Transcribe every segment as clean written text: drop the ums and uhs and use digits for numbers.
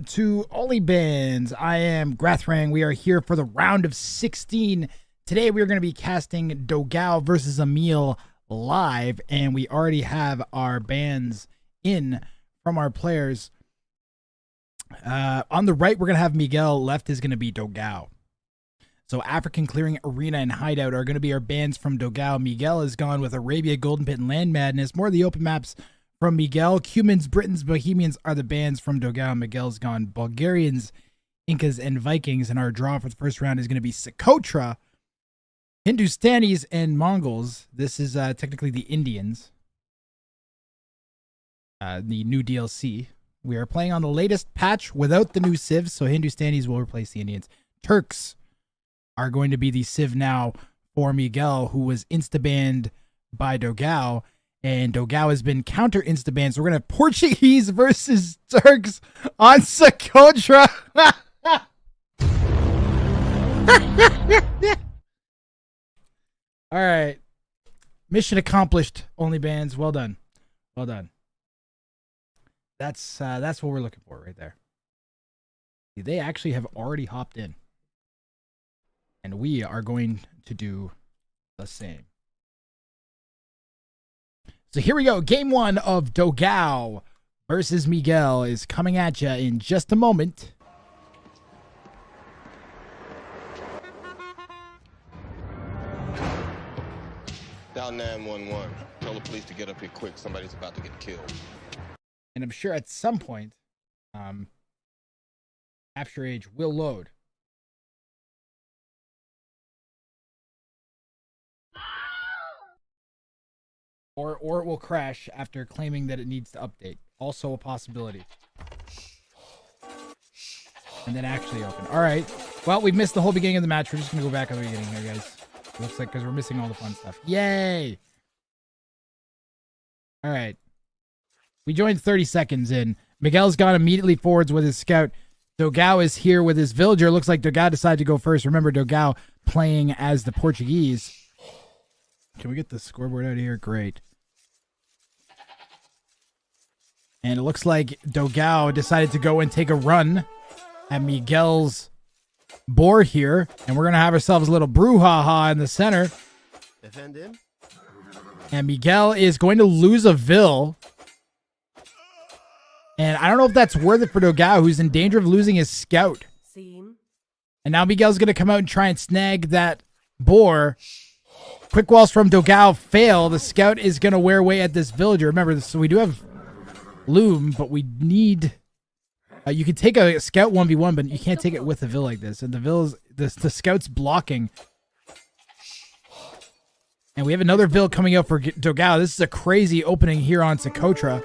to Only Bands. I am Grathrang. We are here for the round of 16. Today we are going to be casting Dogao versus Emil live, and we already have our bands in from our players. On the right, we're going to have Miguel. Left is going to be Dogao. So African Clearing, Arena, and Hideout are going to be our bands from Dogao. Miguel has gone with Arabia, Golden Pit, and Land Madness. More of the open maps from Miguel. Cumans, Britons, Bohemians are the bands from Dogao. Miguel's gone Bulgarians, Incas, and Vikings. And our draw for the first round is going to be Socotra, Hindustanis, and Mongols. This is technically the Indians. The new DLC. We are playing on the latest patch without the new civs, so Hindustanis will replace the Indians. Turks are going to be the civ now for Miguel, who was insta-banned by Dogao, and Dogao has been counter-insta-banned, so we're going to have Portuguese versus Turks on Socotra. All right. Mission accomplished, Only Bands. Well done. Well done. That's what we're looking for right there. They actually have already hopped in. And we are going to do the same. So here we go. Game one of Dogao versus Miguel is coming at you in just a moment. Dial 911. Tell the police to get up here quick. Somebody's about to get killed. And I'm sure at some point, Capture Age will load. Or it will crash after claiming that it needs to update. Also a possibility. And then actually open. All right. Well, we've missed the whole beginning of the match. We're just going to go back to the beginning here, guys. Looks like because we're missing all the fun stuff. Yay! All right. We joined 30 seconds in. Miguel's gone immediately forwards with his scout. Dogao is here with his villager. Looks like Dogao decided to go first. Remember, Dogao playing as the Portuguese. Can we get the scoreboard out of here? Great. And it looks like Dogao decided to go and take a run at Miguel's board here. And we're going to have ourselves a little brouhaha in the center. Defend him. And Miguel is going to lose a Vil. And I don't know if that's worth it for Dogao, who's in danger of losing his scout. And now Miguel's going to come out and try and snag that boar. Quick walls from Dogao fail. The scout is going to wear away at this villager. Remember, so we do have loom, but we need... you can take a scout 1v1, but you can't take it with a Vil like this. And the scout's blocking. And we have another Vil coming up for Dogao. This is a crazy opening here on Socotra.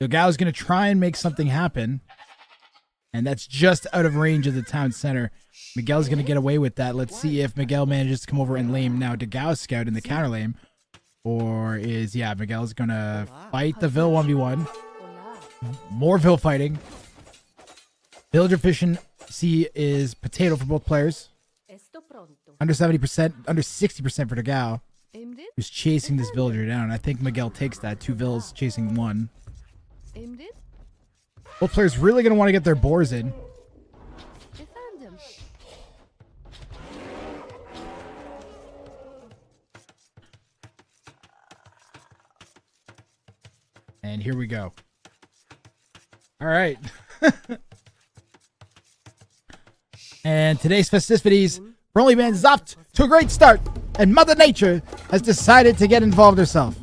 Dogao is going to try and make something happen. And that's just out of range of the town center. Miguel's going to get away with that. Let's see if Miguel manages to come over and lame now Dogao's scout in the counter lame. Or is, yeah, Miguel's going to fight the Vil 1v1. More Vil fighting. Villager efficiency is potato for both players. Under 70%, under 60% for Dogao, who's chasing this villager down. I think Miguel takes that. Two Vils chasing one. Both players really going to want to get their boars in. And here we go. All right. And today's festivities for Only Bands is off to a great start. And Mother Nature has decided to get involved herself.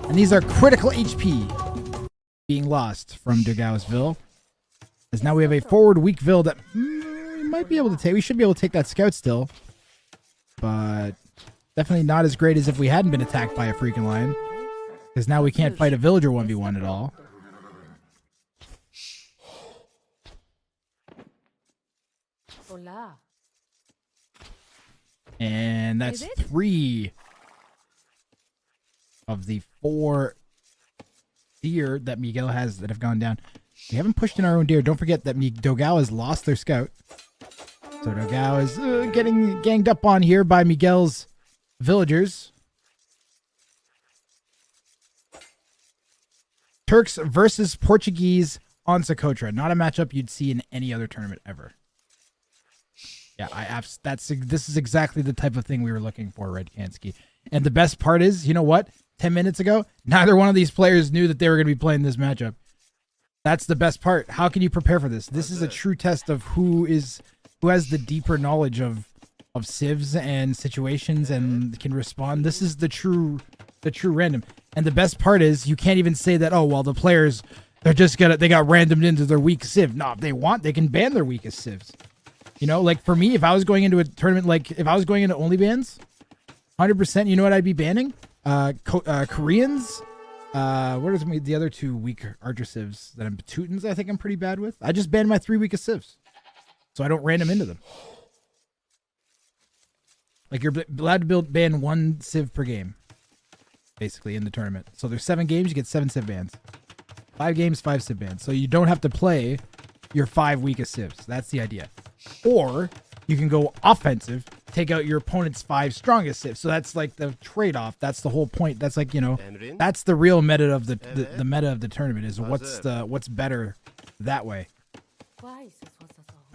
And these are critical HP being lost from Dogao's Vil. As now we have a forward weak Vil that we might be able to take. We should be able to take that scout still. But definitely not as great as if we hadn't been attacked by a freaking lion. Because now we can't fight a villager 1v1 at all. And that's 3 of the 4 deer that Miguel has that have gone down. We haven't pushed in our own deer. Don't forget that Dogao has lost their scout. So Dogao is getting ganged up on here by Miguel's villagers. Turks versus Portuguese on Socotra. Not a matchup you'd see in any other tournament ever. Yeah, this is exactly the type of thing we were looking for, Red Kansky. And the best part is, you know what? 10 minutes ago, neither one of these players knew that they were going to be playing this matchup. That's the best part. How can you prepare for this? This is a true test of who has the deeper knowledge of civs and situations and can respond. This is the true random. And the best part is you can't even say that, oh, well, the players, they got randomed into their weak civ. No, if they want, they can ban their weakest civs. You know, like for me, if I was going into a tournament, like if I was going into only bans, 100%, you know what I'd be banning? Koreans. What are the other two weak archer civs that I'm Teutons? I think I'm pretty bad with. I just banned my 3 weakest civs, so I don't random into them. Like you're allowed to ban 1 civ per game, basically in the tournament. So there's 7 games, you get 7 civ bans. 5 games, 5 civ bans. So you don't have to play your 5 weakest civs. That's the idea. Or you can go offensive, take out your opponent's 5 strongest civs. So that's like the trade-off. That's the whole point. That's like, you know, that's the real meta of the meta of the tournament is what's better that way.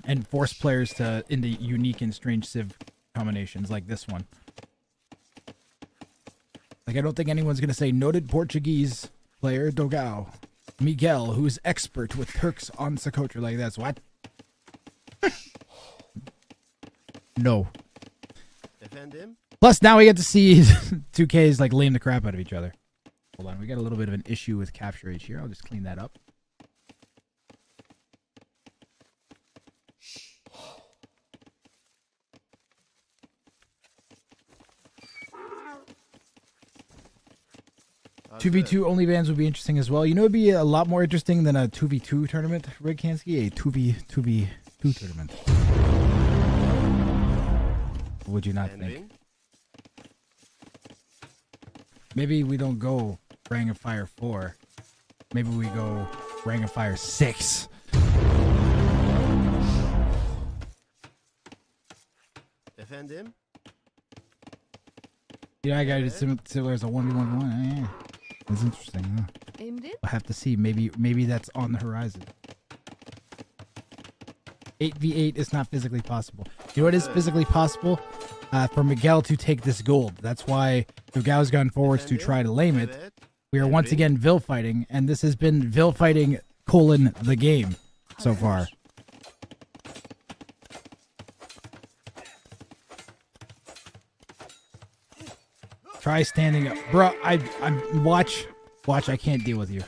And force players into unique and strange civ combinations like this one. Like I don't think anyone's gonna say noted Portuguese player Dogao Miguel, who is expert with Turks on Socotra. Like that's what? No. Defend him. Plus, now we get to see 2Ks like lame the crap out of each other. Hold on, we got a little bit of an issue with capture rate here. I'll just clean that up. Hazır. 2v2 only bans would be interesting as well. You know, it'd be a lot more interesting than a 2v2 tournament, Red Kansky. A 2v2 tournament. Would you not think? Maybe we don't go Ring of Fire 4. Maybe we go Ring of Fire 6. Defend him. Yeah, I got it similar as a 1v1. Yeah. That's interesting, huh? I'll have to see. Maybe that's on the horizon. 8v8 is not physically possible. You know what is physically possible? For Miguel to take this gold. That's why Dogao's gone forwards to try to lame it. We are once again Vil fighting, and this has been Vil fighting : the game so far. Try standing up. Bro, I'm watch, I can't deal with you.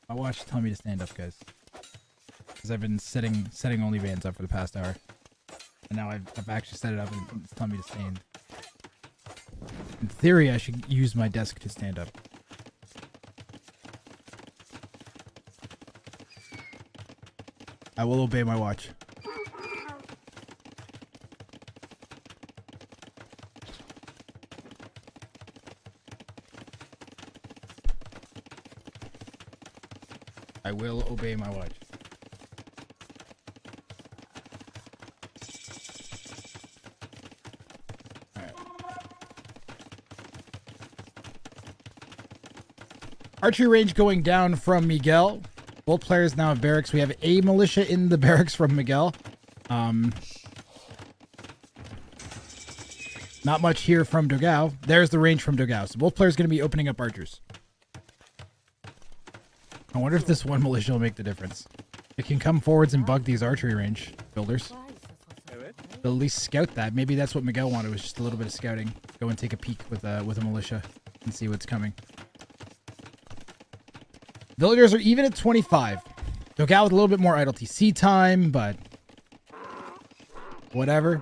My watch is telling me to stand up, guys. Because I've been setting only bands up for the past hour. And now I've actually set it up and it's telling me to stand. In theory, I should use my desk to stand up. I will obey my watch. I will obey my watch. Alright. Archery range going down from Miguel. Both players now have barracks. We have a militia in the barracks from Miguel. Not much here from Dogao. There's the range from Dogao. So both players going to be opening up archers. I wonder if this one militia will make the difference. It can come forwards and bug these archery range builders. But at least scout that. Maybe that's what Miguel wanted, was just a little bit of scouting. Go and take a peek with a militia and see what's coming. Villagers are even at 25. Dogao with a little bit more idle TC time, but whatever.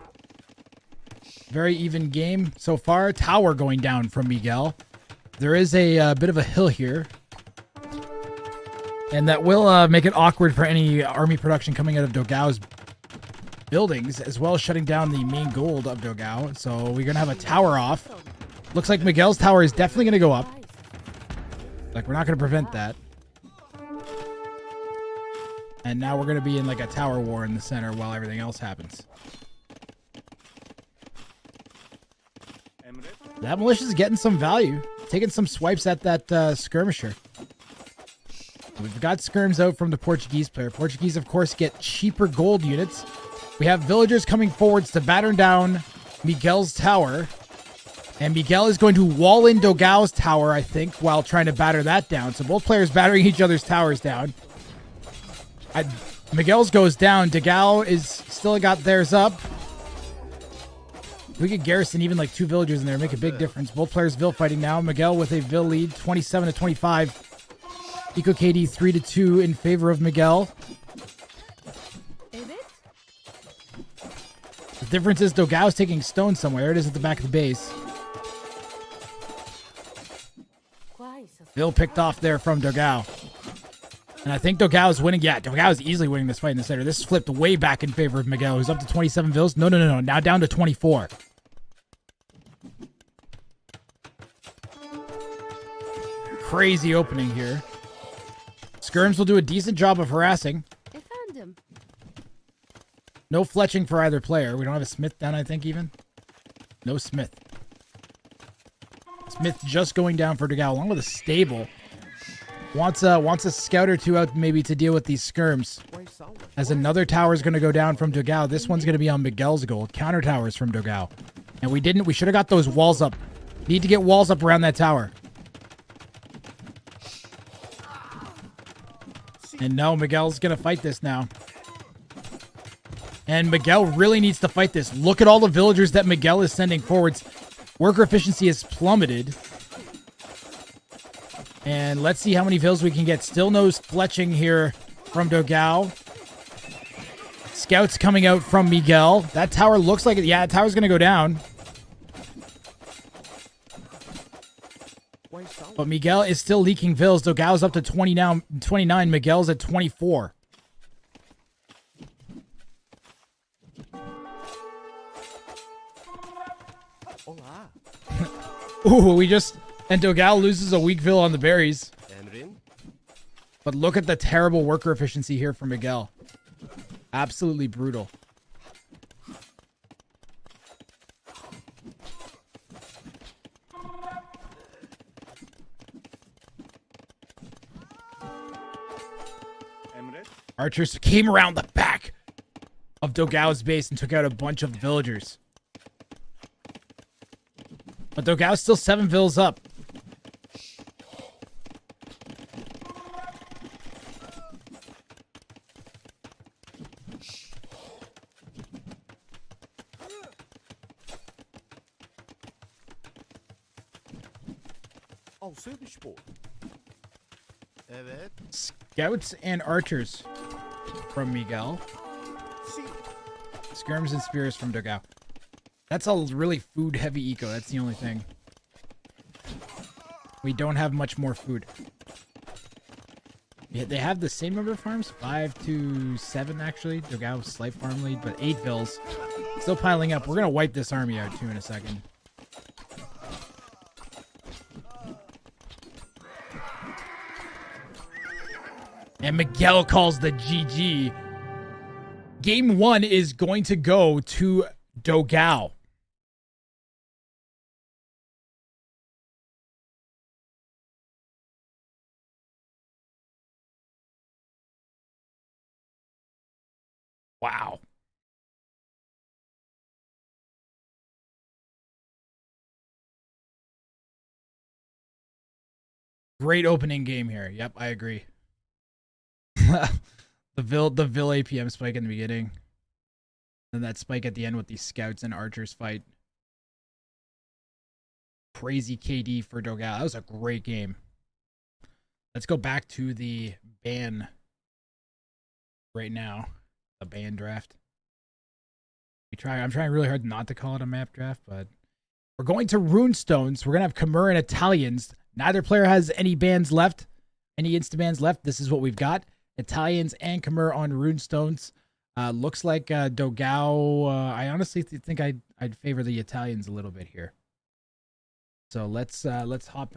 Very even game so far. Tower going down from Miguel. There is a bit of a hill here. And that will make it awkward for any army production coming out of Dogao's buildings, as well as shutting down the main gold of Dogao. So we're going to have a tower off. Looks like Miguel's tower is definitely going to go up. Like, we're not going to prevent that. And now we're going to be in like a tower war in the center while everything else happens. That militia's getting some value. taking some swipes at that skirmisher. We've got skirms out from the Portuguese player. Portuguese, of course, get cheaper gold units. We have villagers coming forwards to batter down Miguel's tower. And Miguel is going to wall in Dogao's tower, I think, while trying to batter that down. So both players battering each other's towers down. Miguel's goes down. Dogao is still got theirs up. We could garrison even like 2 villagers in there, make a big difference. Both players Vil fighting now. Miguel with a Vil lead, 27-25. Eco KD 3-2 in favor of Miguel. The difference is Dogao's taking stone somewhere. There it is at the back of the base. Vil picked off there from Dogao. And I think Dogao's winning. Yeah, Dogao's easily winning this fight in the center. This flipped way back in favor of Miguel, who's up to 27 Vils. No. Now down to 24. Crazy opening here. Skirms will do a decent job of harassing. No fletching for either player. We don't have a Smith down, I think, even. No Smith. Smith just going down for Dogao, along with a stable. Wants a scout or 2 out maybe to deal with these skirms. As another tower is going to go down from Dogao. This one's going to be on Miguel's gold. Counter towers from Dogao. And we didn't. We should have got those walls up. Need to get walls up around that tower. And no, Miguel's going to fight this now. And Miguel really needs to fight this. Look at all the villagers that Miguel is sending forwards. Worker efficiency has plummeted. And let's see how many vills we can get. Still no fletching here from Dogao. Scouts coming out from Miguel. That tower looks like it. Yeah, that tower's going to go down. But Miguel is still leaking vills. Dogao's up to 29. Miguel's at 24. Ooh, and Dogao loses a weak Vil on the berries. But look at the terrible worker efficiency here for Miguel. Absolutely brutal. Archers came around the back of Dogao's base and took out a bunch of villagers. But Dogao's still 7 Vils up. Scouts and archers from Miguel. Skirms and spears from Dogao. That's a really food-heavy eco. That's the only thing. We don't have much more food. Yeah, they have the same number of farms. 5-7, actually. Dogao slight farm lead, but 8 Vils. Still piling up. We're going to wipe this army out, too, in a second. And Miguel calls the GG. Game 1 is going to go to Dogao. Wow. Great opening game here. Yep, I agree. the Vil APM spike in the beginning. And that spike at the end with these scouts and archers fight. Crazy KD for Dogao. That was a great game. Let's go back to the ban right now. A ban draft. I'm trying really hard not to call it a map draft, but we're going to Runestones. We're going to have Khmer and Italians. Neither player has any bans left. Any insta-bans left. This is what we've got. Italians and Khmer on Runestones. Looks like Dogao. I honestly think I'd favor the Italians a little bit here. So let's hop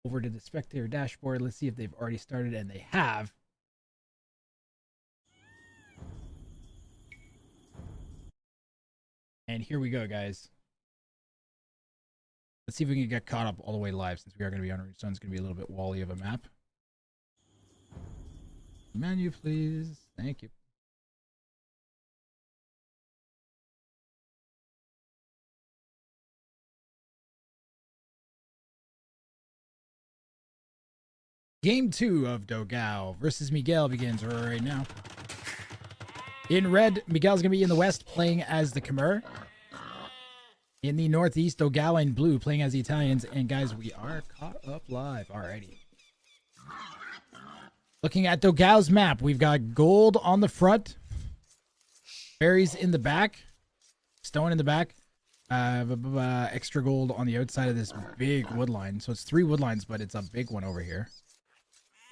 over to the spectator dashboard. Let's see if they've already started, and they have. And here we go, guys. Let's see if we can get caught up all the way live since we are going to be on Redstone. It's going to be a little bit wally of a map. Menu, please. Thank you. Game 2 of Dogao versus Miguel begins right now. In red, Miguel's going to be in the west playing as the Khmer. In the northeast, Dogao in blue playing as the Italians. And guys, we are caught up live. Alrighty. Looking at Dogao's map, we've got gold on the front. Berries in the back. Stone in the back. Extra gold on the outside of this big wood line. So it's 3 wood lines, but it's a big one over here.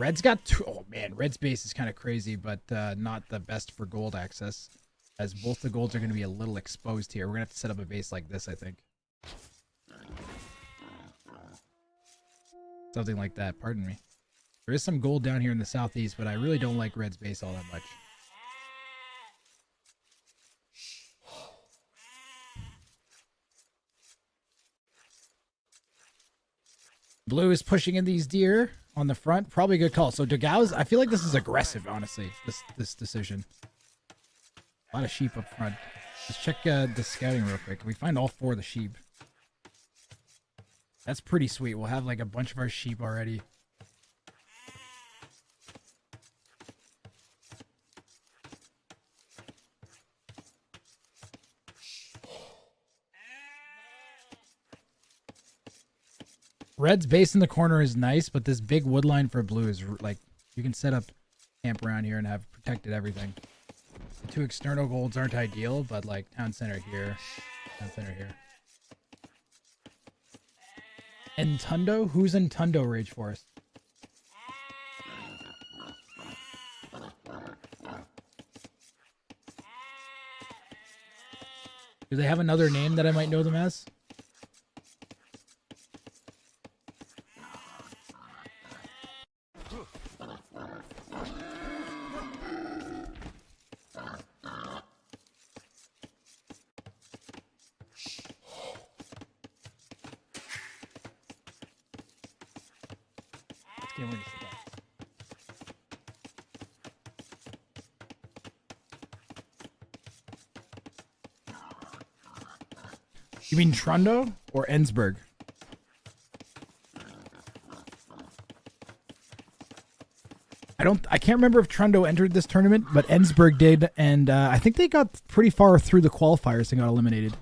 Red's got 2. Oh man, red's base is kind of crazy, but not the best for gold access, as both the golds are going to be a little exposed here. We're going to have to set up a base like this, I think. Something like that, pardon me. There is some gold down here in the southeast, but I really don't like red's base all that much. Blue is pushing in these deer on the front. Probably a good call. So Dogao's, I feel like this is aggressive, honestly, this decision. A lot of sheep up front. Let's check the scouting real quick. We find all 4 of the sheep. That's pretty sweet. We'll have like a bunch of our sheep already. Red's base in the corner is nice, but this big wood line for blue is like, you can set up camp around here and have protected everything. The 2 external golds aren't ideal, but like town center here, town center here. Entundo? Who's Entundo Rage Forest? Do they have another name that I might know them as? You mean Trundo or Ensberg? I can't remember if Trundo entered this tournament, but Ensberg did, and I think they got pretty far through the qualifiers and got eliminated.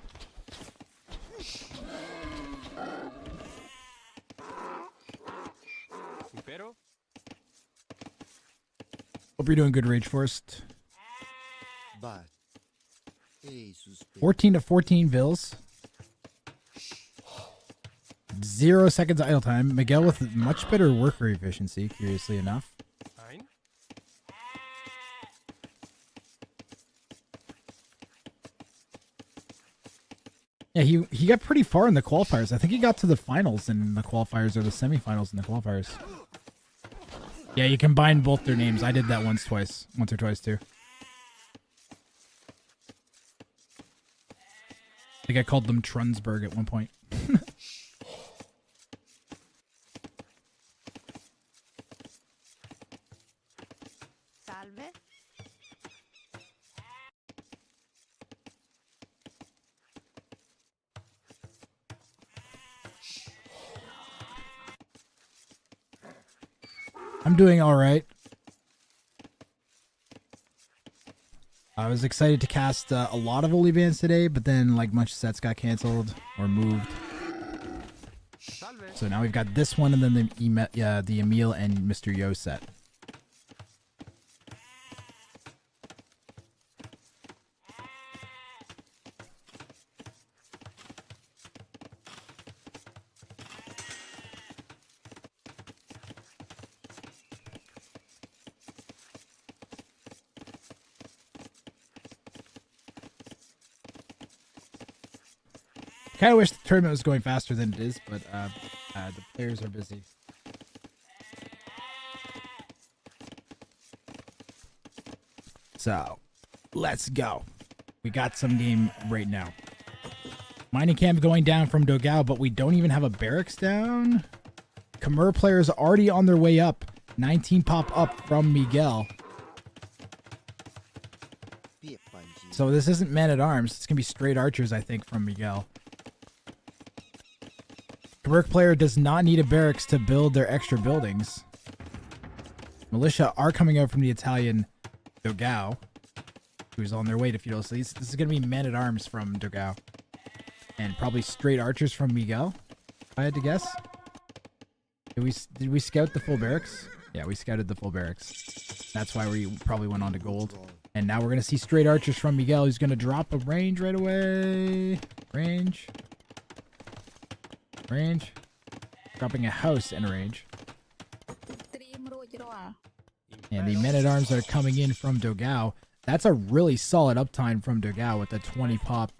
Hope you're doing good, Rage Forest. 14 to 14 Vills. 0 seconds idle time. Miguel with much better worker efficiency, curiously enough. Yeah, he got pretty far in the qualifiers. I think he got to the finals in the qualifiers, or the semifinals in the qualifiers. Yeah, you combine both their names. I did that once or twice too. I think I called them Trunsberg at one point. Salve. I'm doing all right. I was excited to cast a lot of Olivans today, but then like bunch of sets got canceled or moved. So now we've got this one and then the Emil and Mr. Yo set. Kind of wish the tournament was going faster than it is, but the players are busy. So, let's go. We got some game right now. Mining camp going down from Dogao, but we don't even have a barracks down. Khmer players already on their way up. 19 pop up from Miguel. So this isn't men-at-arms. It's going to be straight archers, I think, from Miguel. Khmer player does not need a barracks to build their extra buildings. Militia are coming out from the Italian Dogao, who's on their way to feudal. So this is going to be men-at-arms from Dogao. And probably straight archers from Miguel, if I had to guess. Did we scout the full barracks? Yeah, we scouted the full barracks. That's why we probably went on to gold. And now we're going to see straight archers from Miguel, who's going to drop a range right away. Range. Range. Dropping a house in a range. And the men-at-arms that are coming in from Dogao. That's a really solid uptime from Dogao with the 20 pop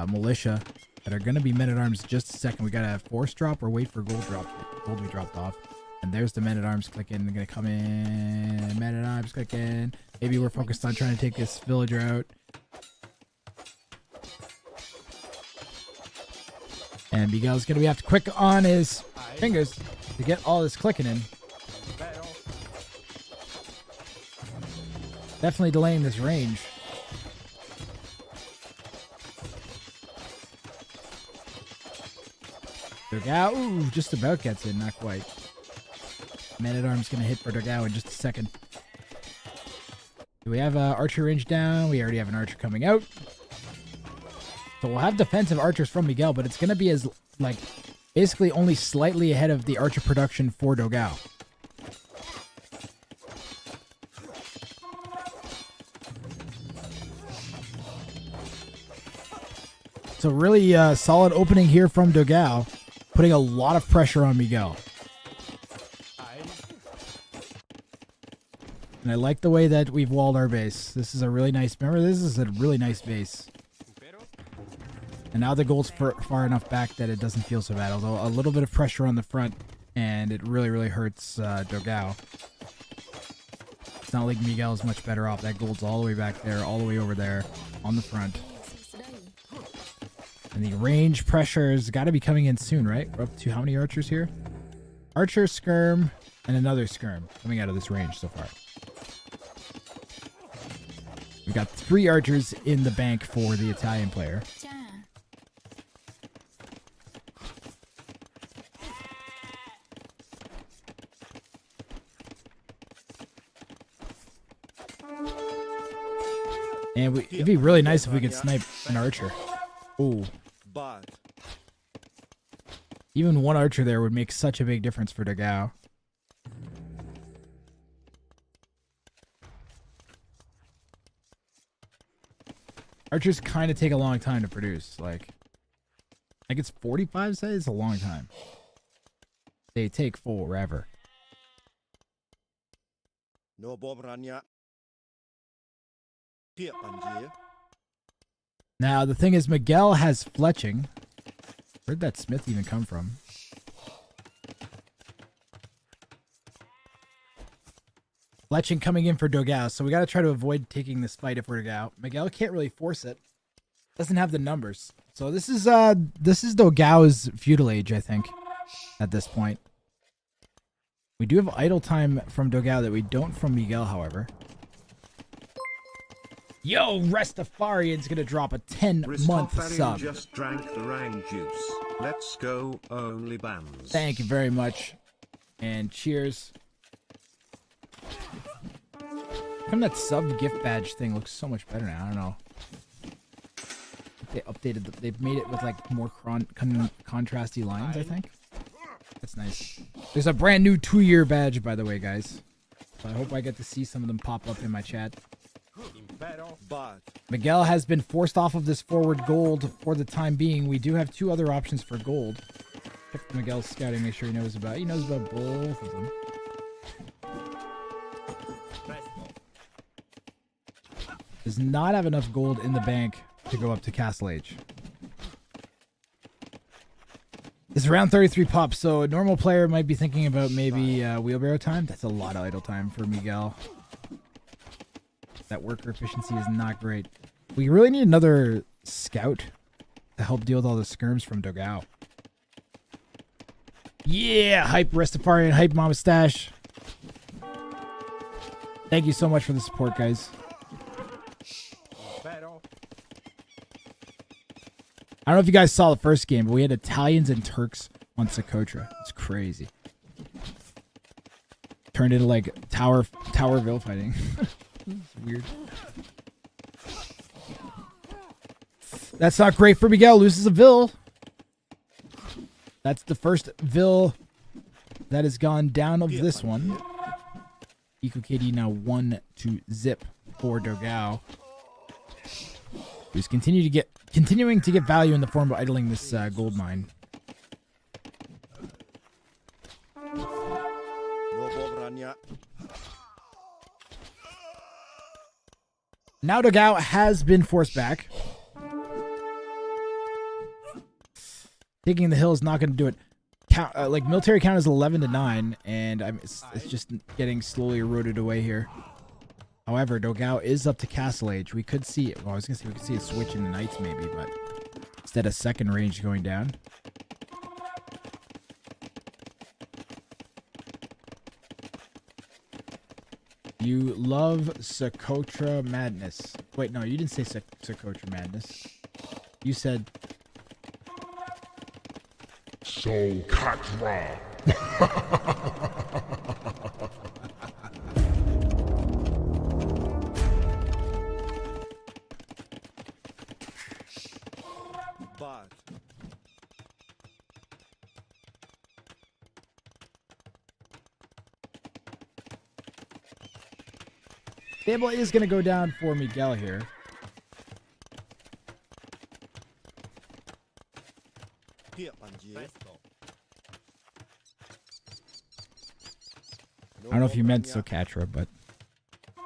militia that are going to be men-at-arms just a second. We got a force drop or wait for gold drop. Gold we dropped off. And there's the men-at-arms clicking. They're going to come in. Men-at-arms clicking. Maybe we're focused on trying to take this villager out. And Miguel's going to have to quick on his fingers to get all this clicking in. Definitely delaying this range. Dogao, ooh, just about gets in, not quite. Man-at-arms gonna hit for Dogao in just a second. Do we have archer range down? We already have an archer coming out. So we'll have defensive archers from Miguel, but it's gonna be as, like, basically only slightly ahead of the archer production for Dogao. So really solid opening here from Dogao, putting a lot of pressure on Miguel. And I like the way that we've walled our base. This is a really nice, remember this is a really nice base. And now the goal's far enough back that it doesn't feel so bad, although a little bit of pressure on the front and it really, really hurts Dogao. It's not like Miguel is much better off. That gold's all the way back there, all the way over there on the front. And the range pressure has got to be coming in soon, right? We're up to how many archers here? Archer, skirm, and another skirm coming out of this range so far. We've got 3 archers in the bank for the Italian player. And it'd be really nice if we could snipe an archer. Ooh. Even one archer there would make such a big difference for Dogao. Archers kind of take a long time to produce. Like it's 45 says it's a long time. They take forever. No Bobranya. Now the thing is, Miguel has fletching. Where'd that smith even come from? Fletching coming in for Dogao, so we got to try to avoid taking this fight if we're Dogao. Miguel can't really force it. Doesn't have the numbers. So this is Dogao's feudal age, I think, at this point. We do have idle time from Dogao that we don't from Miguel, however. Yo, Rastafarian's gonna drop a 10-month sub. Just drank the Rang juice. Let's go, only bands. Thank you very much. And cheers. How come that sub gift badge thing looks so much better now? I don't know. They updated, they've made it with like more contrasty lines, I think. That's nice. There's a brand new 2-year badge, by the way, guys. So I hope I get to see some of them pop up in my chat. Miguel has been forced off of this forward gold for the time being. We do have 2 other options for gold. Check Miguel's scouting, make sure he knows about both of them. Does not have enough gold in the bank to go up to Castle Age. It's around 33 pops, so a normal player might be thinking about maybe wheelbarrow time. That's a lot of idle time for Miguel. That worker efficiency is not great. We really need another scout to help deal with all the skirms from Dogao. Yeah, hype Rastafarian, hype Mama Stash. Thank you so much for the support, guys. I don't know if you guys saw the first game, but we had Italians and Turks on Socotra. It's crazy. Turned into like Towerville fighting. It's weird. That's not great for Miguel. Loses a Ville. That's the first Ville that has gone down of this one. Eco KD now 1-0 for Dogao. Who's continuing to get value in the form of idling this gold mine. Now Dogao has been forced back. Taking the hill is not going to do it. Like military count is 11-9, and it's just getting slowly eroded away here. However, Dogao is up to castle age. We could see it. Well, I was going to say we could see a switch in the knights maybe, but instead of second range going down. You love Socotra Madness. Wait, no, you didn't say Socotra Madness. You said Socotra. Table is going to go down for Miguel here. I don't know if you meant Socotra, but I'm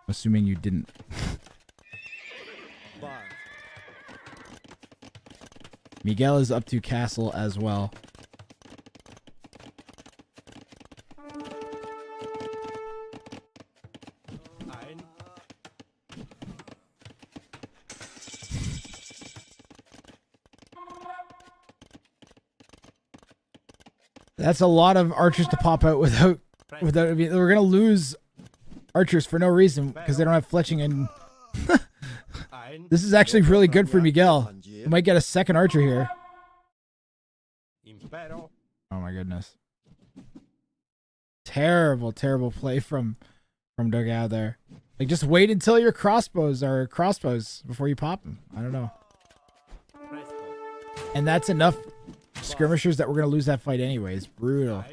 assuming you didn't. Miguel is up to castle as well. That's a lot of archers to pop out without. We're gonna lose archers for no reason because they don't have fletching, and this is actually really good for Miguel. We might get a second archer here. Oh my goodness! Terrible play from Dogao there. Like, just wait until your crossbows are crossbows before you pop them. I don't know. And that's enough skirmishers that we're gonna lose that fight anyways. Brutal.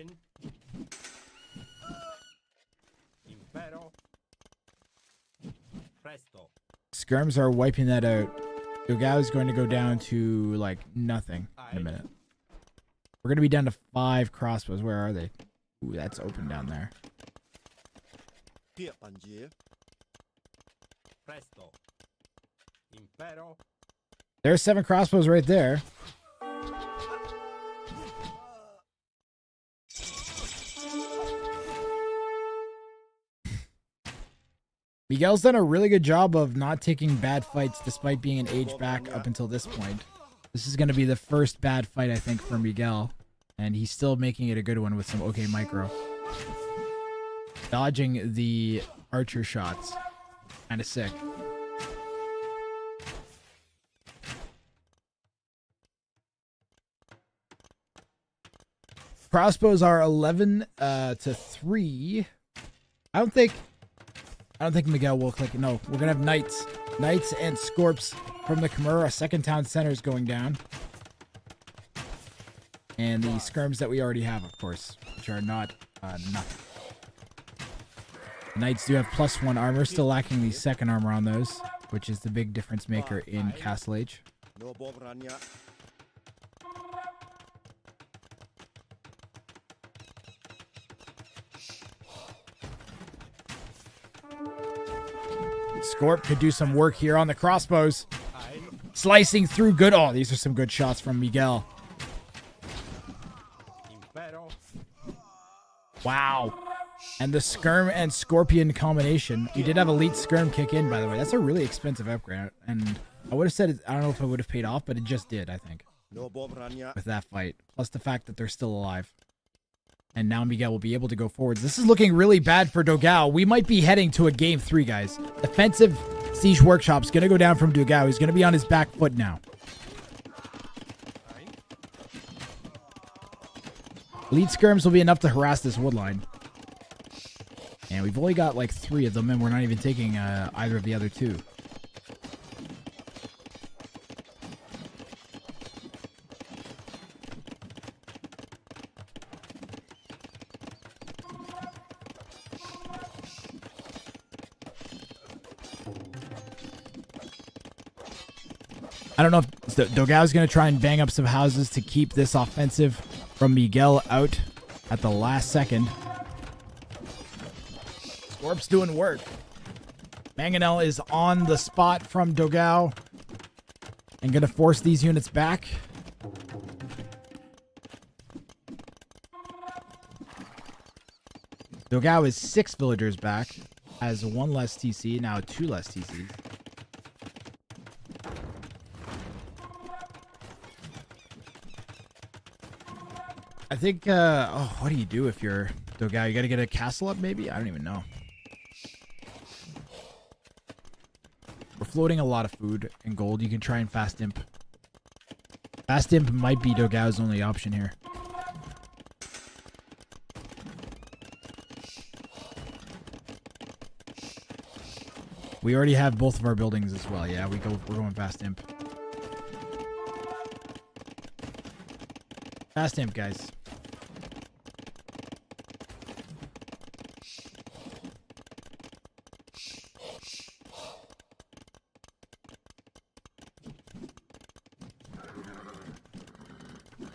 Skirms are wiping that out. Dogao is going to go down to like nothing in a minute. We're going to be down to 5 crossbows. Where are they? Ooh, that's open down there. There's 7 crossbows right there. Miguel's done a really good job of not taking bad fights despite being an age back up until this point. This is going to be the first bad fight, I think, for Miguel. And he's still making it a good one with some OK micro. Dodging the archer shots. Kind of sick. Crossbows are 11-3. I don't think Miguel will click it. No, we're going to have knights. Knights and Scorps from the Kimura. Second town center is going down. And the skirms that we already have, of course, which are not nothing. Knights do have +1 armor. Still lacking the second armor on those, which is the big difference maker in Castle Age. Scorp could do some work here on the crossbows. Slicing through good. Oh, these are some good shots from Miguel. Wow. And the Skirm and Scorpion combination. We did have Elite Skirm kick in, by the way. That's a really expensive upgrade. And I would have said, I don't know if it would have paid off, but it just did, I think, No bomb ranya. with that fight. Plus the fact that they're still alive. And now Miguel will be able to go forwards. This is looking really bad for Dogao. We might be heading to a game 3, guys. Defensive Siege Workshop's going to go down from Dogao. He's going to be on his back foot now. Elite skirms will be enough to harass this wood line. And we've only got like 3 of them, and we're not even taking either of the other 2. I don't know if Dogao's going to try and bang up some houses to keep this offensive from Miguel out at the last second. Scorp's doing work. Mangonel is on the spot from Dogao and going to force these units back. Dogao is 6 villagers back, has 1 less TC, now 2 less TCs. I think, what do you do if you're Dogao? You gotta get a castle up, maybe? I don't even know. We're floating a lot of food and gold. You can try and fast imp. Fast imp might be Dogao's only option here. We already have both of our buildings as well. Yeah, we're going fast imp. Fast imp, guys.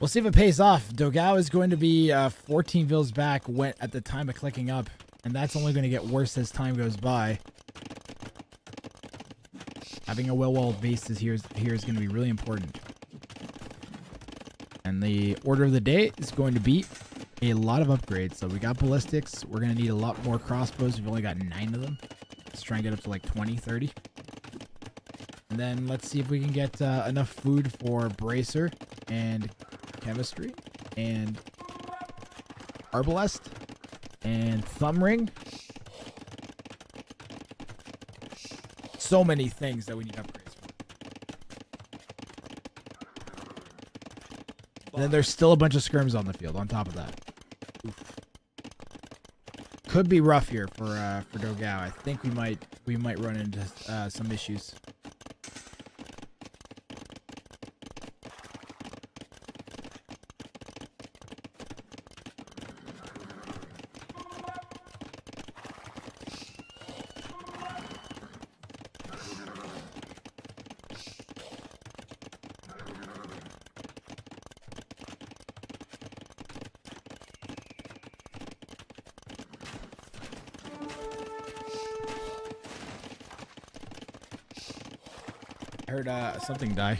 We'll see if it pays off. Dogao is going to be 14 vills back at the time of clicking up, and that's only going to get worse as time goes by. Having a well-walled base here is going to be really important. And the order of the day is going to be a lot of upgrades. So we got ballistics. We're going to need a lot more crossbows. We've only got 9 of them. Let's try and get up to like 20, 30. And then let's see if we can get enough food for bracer and chemistry and arbalest and thumb ring. So many things that we need upgrades for. And then there's still a bunch of skirms on the field on top of that. Oof. Could be rough here for Dogao. I think we might run into some issues. I heard something die.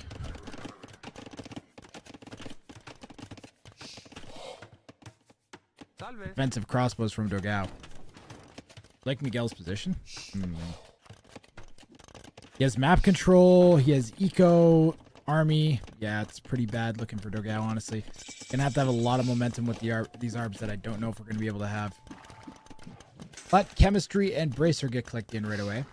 Defensive crossbows from Dogao. Like Miguel's position. He has map control. He has eco, army. Yeah, it's pretty bad looking for Dogao, honestly. Gonna have to have a lot of momentum with these arbs that I don't know if we're gonna be able to have. But chemistry and bracer get clicked in right away.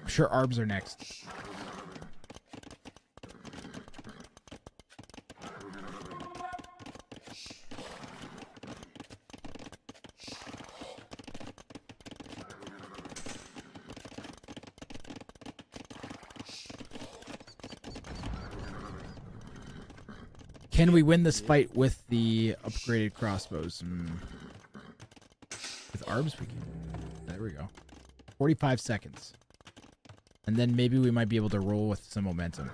I'm sure arbs are next. Can we win this fight with the upgraded crossbows? With arbs, we can. There we go. 45 seconds. And then maybe we might be able to roll with some momentum.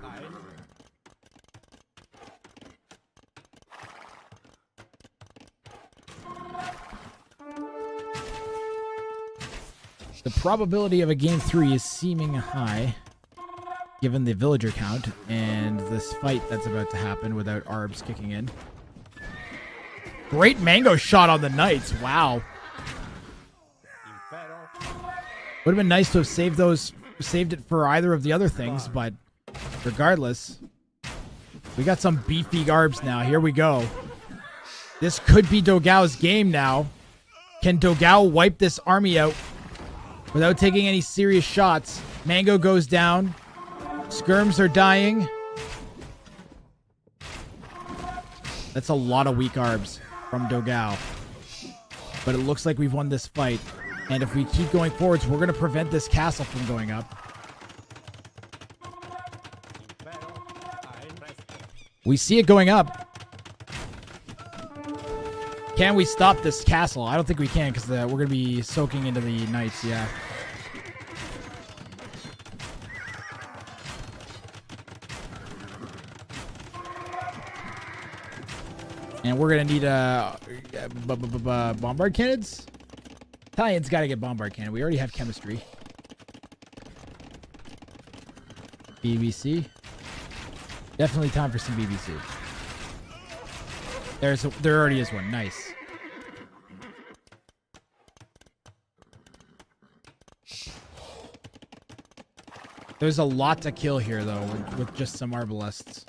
The probability of a game 3 is seeming high, given the villager count and this fight that's about to happen without arbs kicking in. Great mango shot on the knights. Wow. Would have been nice to have saved it for either of the other things, but regardless, we got some beefy garbs now. Here we go. This could be Dogao's game now. Can Dogao wipe this army out without taking any serious shots? Mango goes down. Skirms are dying. That's a lot of weak arbs from Dogao. But it looks like we've won this fight. And if we keep going forwards, we're going to prevent this castle from going up. We see it going up. Can we stop this castle? I don't think we can because we're going to be soaking into the knights, yeah. And we're going to need bombard cannons. Italians got to get bombard cannon. We already have chemistry. BBC. Definitely time for some BBC. There already is one. Nice. There's a lot to kill here, though, with just some arbalests.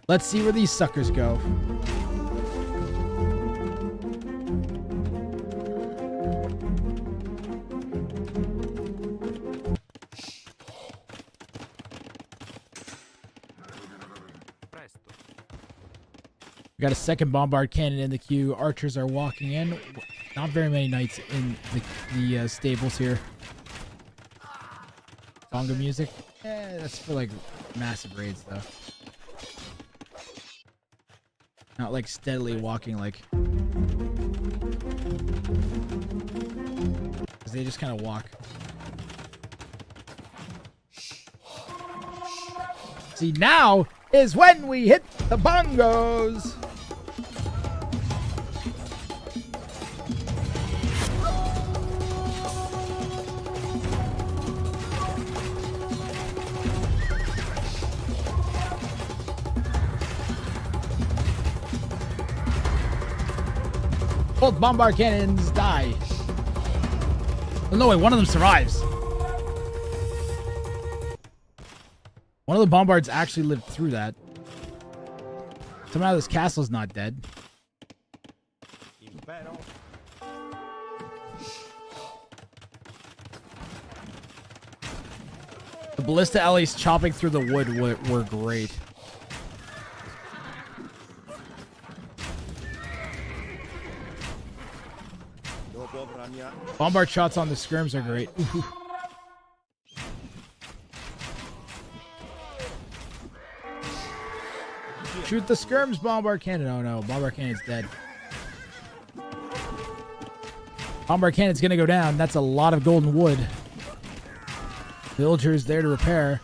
Let's see where these suckers go. We got a second bombard cannon in the queue. Archers are walking in. Not very many knights in the stables here. Bongo music. That's for like massive raids though. Not like steadily walking like. Because they just kind of walk. See, now is when we hit the bongos. Both bombard cannons die. Oh, no, wait, one of them survives. One of the bombards actually lived through that. Somehow this castle's not dead. The ballista alleys chopping through the wood were great. Bombard shots on the skirms are great. Ooh. Shoot the skirms, bombard cannon. Oh no, bombard cannon's dead. Bombard cannon's gonna go down. That's a lot of golden wood. Villagers there to repair.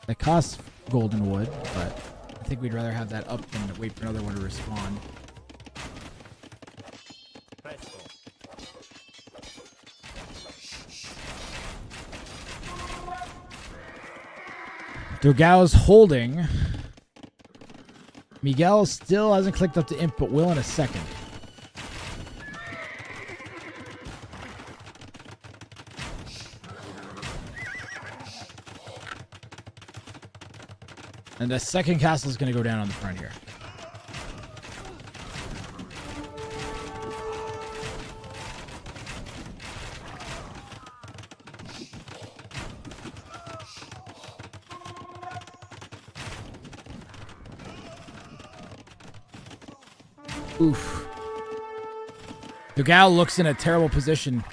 That costs golden wood, but I think we'd rather have that up than wait for another one to respawn. Dogao's holding. Miguel still hasn't clicked up to imp, but will in a second. And the second castle is going to go down on the front here. Oof. Dogao looks in a terrible position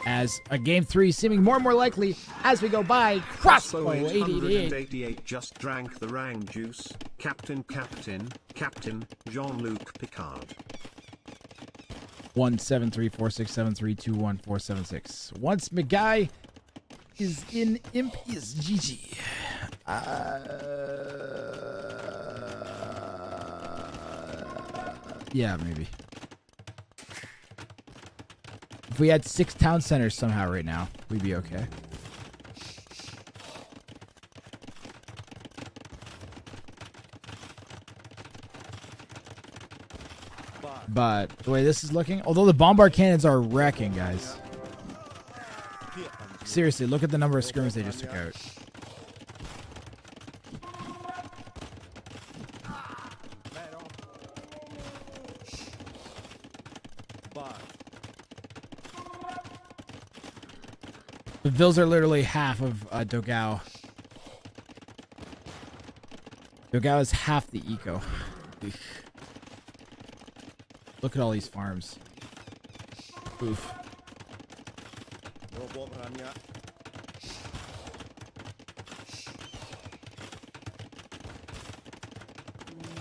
as a game 3 seeming more and more likely as we go by. Crossbow 888 just drank the rang juice. Captain Jean-Luc Picard. 17346732146. Once McGuy is in imp is GG. Yeah, maybe. If we had 6 town centers somehow right now, we'd be okay. But the way this is looking, although the bombard cannons are wrecking, guys. Seriously, look at the number of scrims they just took out. The Vils are literally half of Dogao. Dogao is half the eco. Look at all these farms. Oof.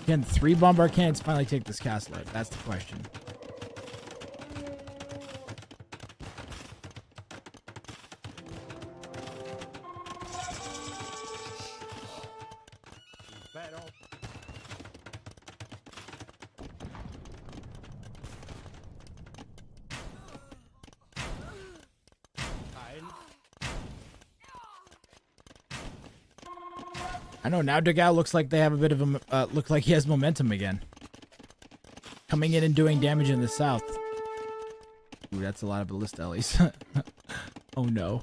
Can 3 bombard cannons finally take this castle out? That's the question. I know now Dogao looks like they have a bit of a look like he has momentum again. Coming in and doing damage in the south. Ooh, that's a lot of ballista ellies. Oh no.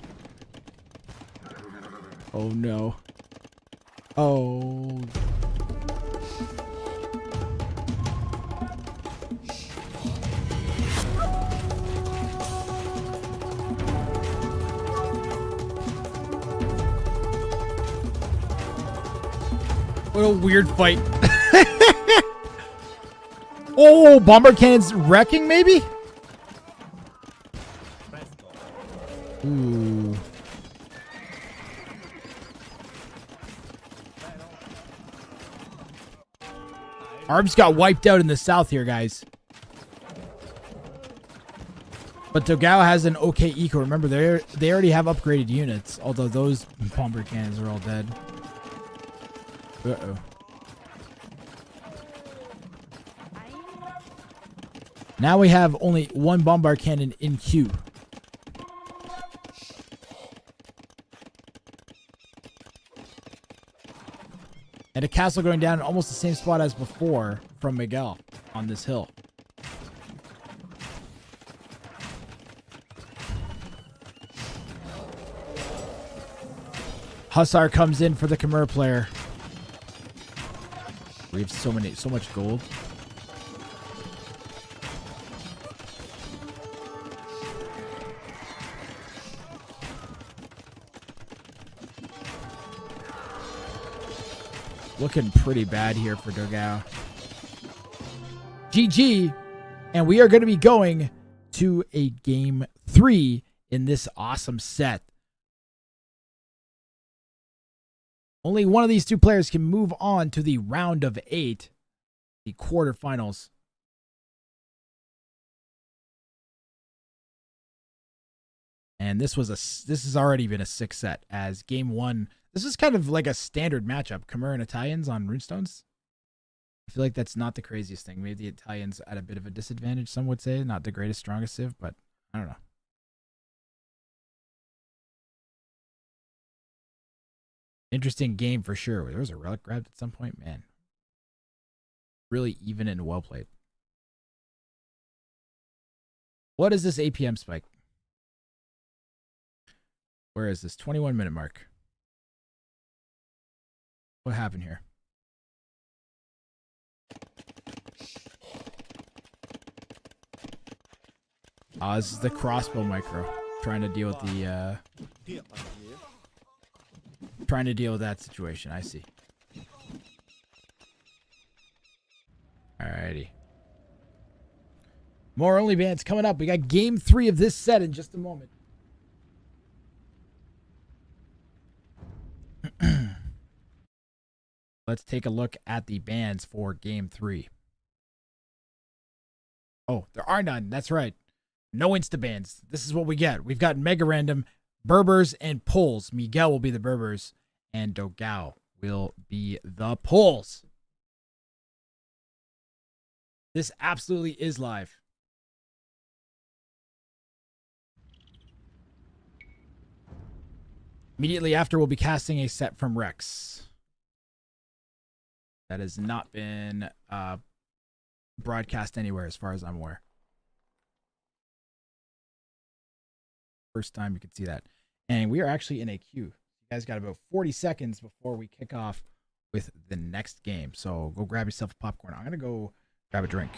Oh no. Oh. What a weird fight. Oh, bomber cannons wrecking maybe? Ooh. Arbs got wiped out in the south here, guys. But Dogao has an okay eco. Remember, they already have upgraded units, although those bomber cannons are all dead. Uh-oh. Now we have only 1 bombard cannon in queue. And a castle going down in almost the same spot as before from Miguel on this hill. Hussar comes in for the Khmer player. We have so much gold. Looking pretty bad here for Dogao. GG. And we are going to be going to a game 3 in this awesome set. Only one of these 2 players can move on to the round of 8, the quarterfinals. And this has already been a 6 set, as game 1. This is kind of like a standard matchup, Khmer and Italians on runestones. I feel like that's not the craziest thing. Maybe the Italians at a bit of a disadvantage, some would say. Not the greatest, strongest civ, but I don't know. Interesting game for sure. There was a relic grabbed at some point. Man. Really even and well played. What is this APM spike? Where is this? 21-minute mark. What happened here? This is the crossbow micro. Trying to deal with the trying to deal with that situation. I see. Alrighty. More only bands coming up. We got game 3 of this set in just a moment. Let's take a look at the bans for game 3. Oh, there are none. That's right. No insta bans. This is what we get. We've got mega random, Berbers, and pulls. Miguel will be the Berbers, and Dogao will be the pulls. This absolutely is live. Immediately after, we'll be casting a set from Rex. That has not been broadcast anywhere as far as I'm aware. First time you could see that. And we are actually in a queue. You guys got about 40 seconds before we kick off with the next game. So go grab yourself a popcorn. I'm going to go grab a drink.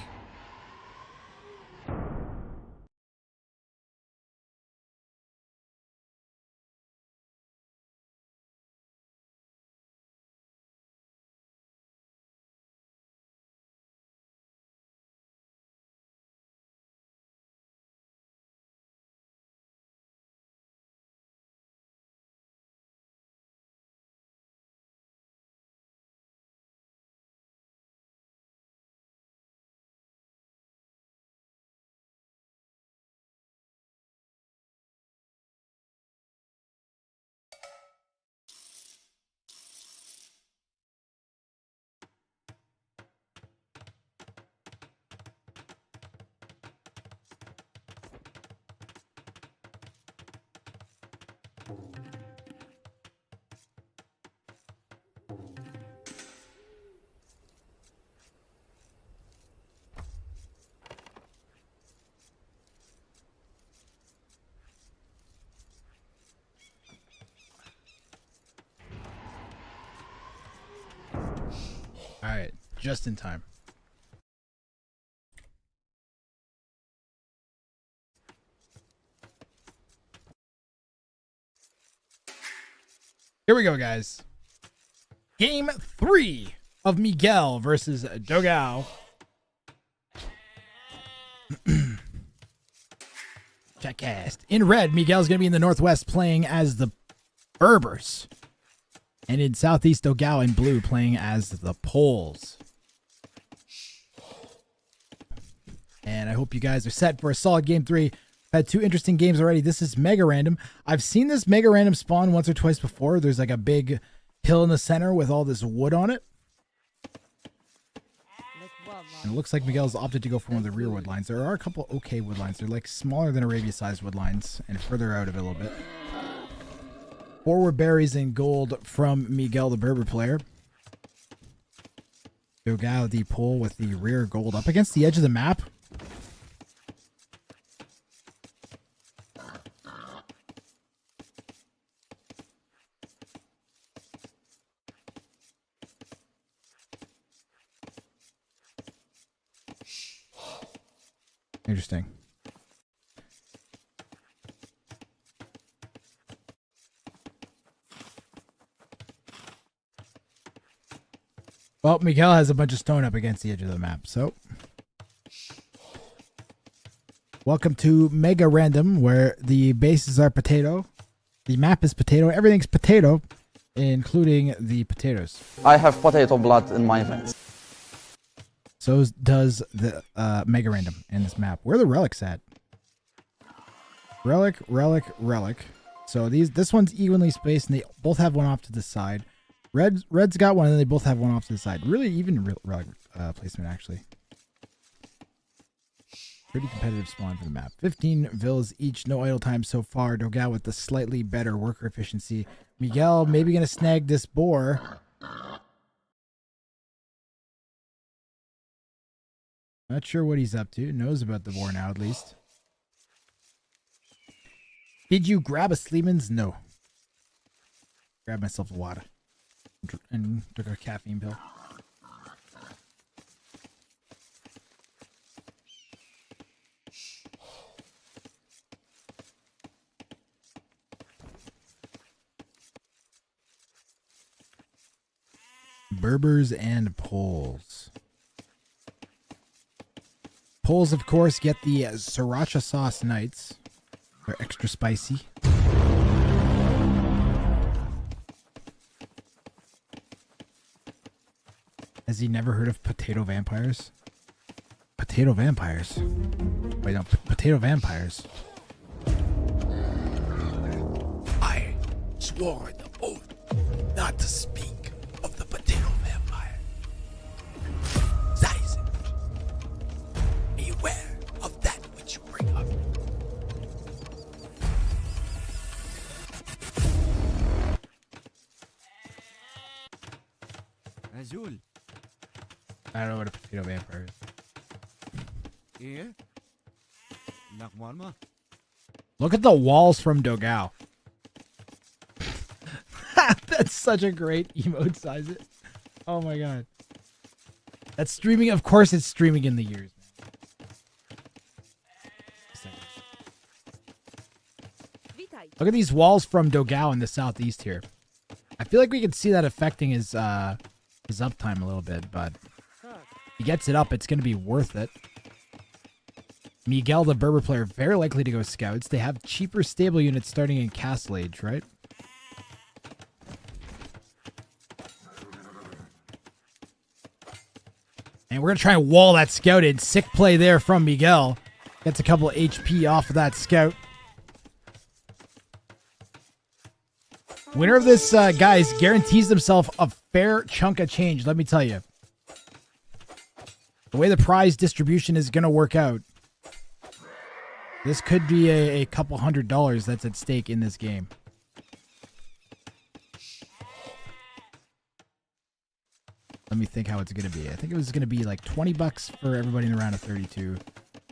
All right, just in time. Here we go, guys. Game 3 of Miguel versus Dogao. Checkcast. In red, Miguel's going to be in the Northwest playing as the Berbers. And in Southeast, Dogao in blue playing as the Poles. And I hope you guys are set for a solid game 3. I've had 2 interesting games already. This is mega random. I've seen this mega random spawn once or twice before. There's like a big hill in the center with all this wood on it. And it looks like Miguel's opted to go for one of the rear wood lines. There are a couple okay wood lines. They're like smaller than Arabia sized wood lines and further out of it a little bit. Forward berries in gold from Miguel, the Berber player. Dogao, the pole with the rear gold up against the edge of the map. Interesting. Well, Miguel has a bunch of stone up against the edge of the map, so. Welcome to Mega Random, where the bases are potato, the map is potato, everything's potato, including the potatoes. I have potato blood in my veins. So does the Mega Random in this map. Where are the relics at? Relic, relic, relic. So this one's evenly spaced, and they both have one off to the side. Red's got one, and they both have one off to the side. Really even relic placement, actually. Pretty competitive spawn for the map. 15 villas each, no idle time so far. Dogao with the slightly better worker efficiency. Miguel maybe going to snag this boar. Not sure what he's up to. Knows about the boar now, at least. Did you grab a Sleeman's? No. Grab myself a water. And took a caffeine pill. Berbers and Poles. Poles, of course, get the sriracha sauce nights. They're extra spicy. Has he never heard of potato vampires? Potato vampires? Wait, no, potato vampires. I swore the oath not to speak of the potato vampire. Isaac, beware of that which you bring up. Azul. I don't know what a potato vampire is. Look at the walls from Dogao. That's such a great emote size. Oh my god. That's streaming. Of course it's streaming in the years. Look at these walls from Dogao in the southeast here. I feel like we can see that affecting his uptime a little bit, but if he gets it up, it's going to be worth it. Miguel, the Berber player, very likely to go scouts. They have cheaper stable units starting in Castle Age, right? And we're going to try and wall that scout in. Sick play there from Miguel. Gets a couple of HP off of that scout. Winner of this, guys, guarantees himself a fair chunk of change, let me tell you. The way the prize distribution is going to work out, this could be a couple $100 that's at stake in this game. Let me think how it's going to be. I think it was going to be like 20 bucks for everybody in the round of 32.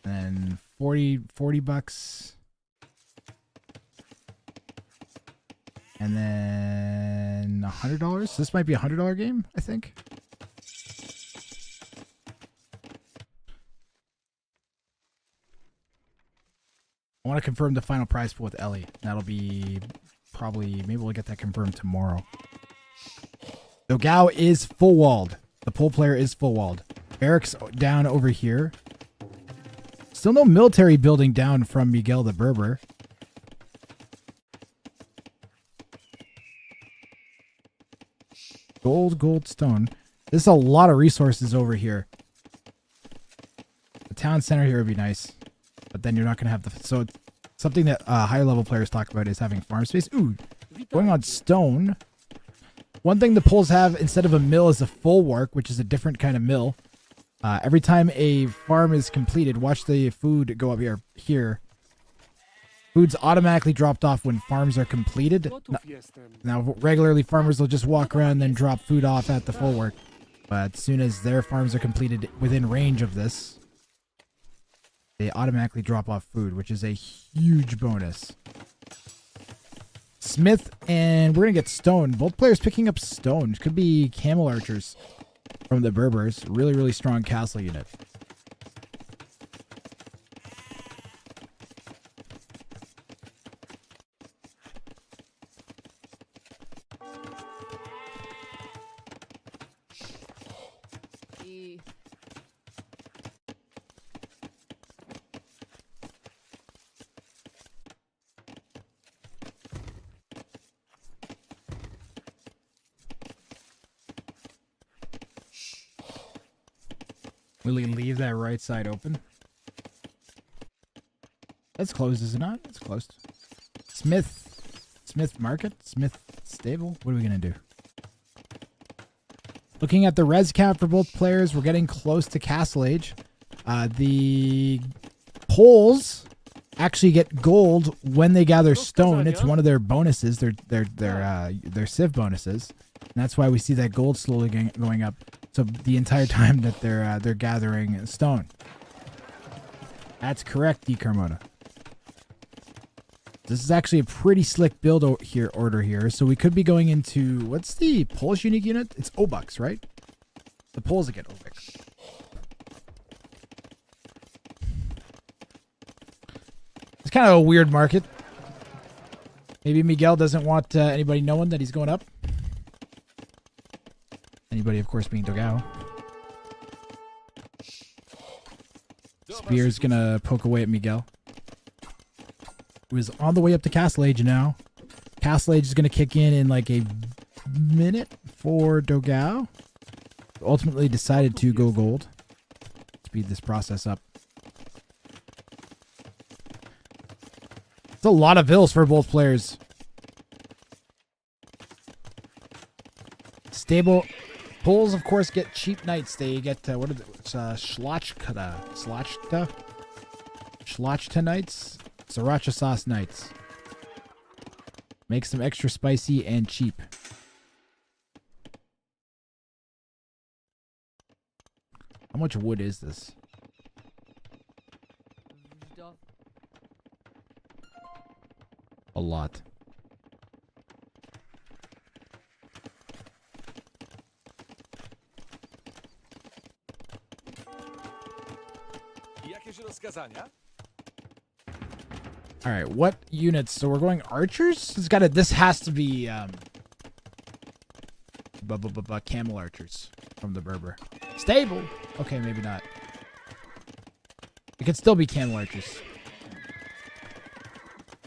And then 40 bucks. And then $100. This might be a $100 game, I think. I want to confirm the final prize pool with Ellie. That'll be probably, maybe we'll get that confirmed tomorrow. Dogao is full walled. The pole player is full walled. Barracks down over here. Still no military building down from Miguel the Berber. Gold, stone. There's a lot of resources over here. The town center here would be nice. But then you're not going to have the... So it's something that higher level players talk about is having farm space. Ooh, going on stone. One thing the poles have instead of a mill is a full work, which is a different kind of mill. Every time a farm is completed, watch the food go up here. Food's automatically dropped off when farms are completed. Now, regularly farmers will just walk around and then drop food off at the full work. But as soon as their farms are completed within range of this, they automatically drop off food, which is a huge bonus. Smith, and we're going to get stone. Both players picking up stone. Could be camel archers from the Berbers. Really, really strong castle unit. Will he leave that right side open? That's closed, is it not? It's closed. Smith Market? Smith Stable? What are we going to do? Looking at the res cap for both players, we're getting close to Castle Age. The poles actually get gold when they gather stone. It's one of their bonuses, their civ bonuses. And that's why we see that gold slowly going up. So the entire time that they're gathering stone. That's correct, D. Carmona. This is actually a pretty slick build order here. So we could be going into, what's the Polish unique unit? It's Obuks, right? The Poles get Obuks. It's kind of a weird market. Maybe Miguel doesn't want anybody knowing that he's going up. Anybody, of course, being Dogao. Spear's gonna poke away at Miguel, who is on the way up to Castle Age now. Castle Age is gonna kick in like a minute for Dogao. Ultimately decided to go gold. Speed this process up. It's a lot of vills for both players. Stable... Poles, of course, get cheap knights. They get, what is it? It's, Schlachta knights? Sriracha sauce knights. Makes them extra spicy and cheap. How much wood is this? A lot. Jakieś rozkazania? All right, what units? So we're going archers. It's got to. This has to be camel archers from the Berber. Stable. Okay, maybe not. It could still be camel archers.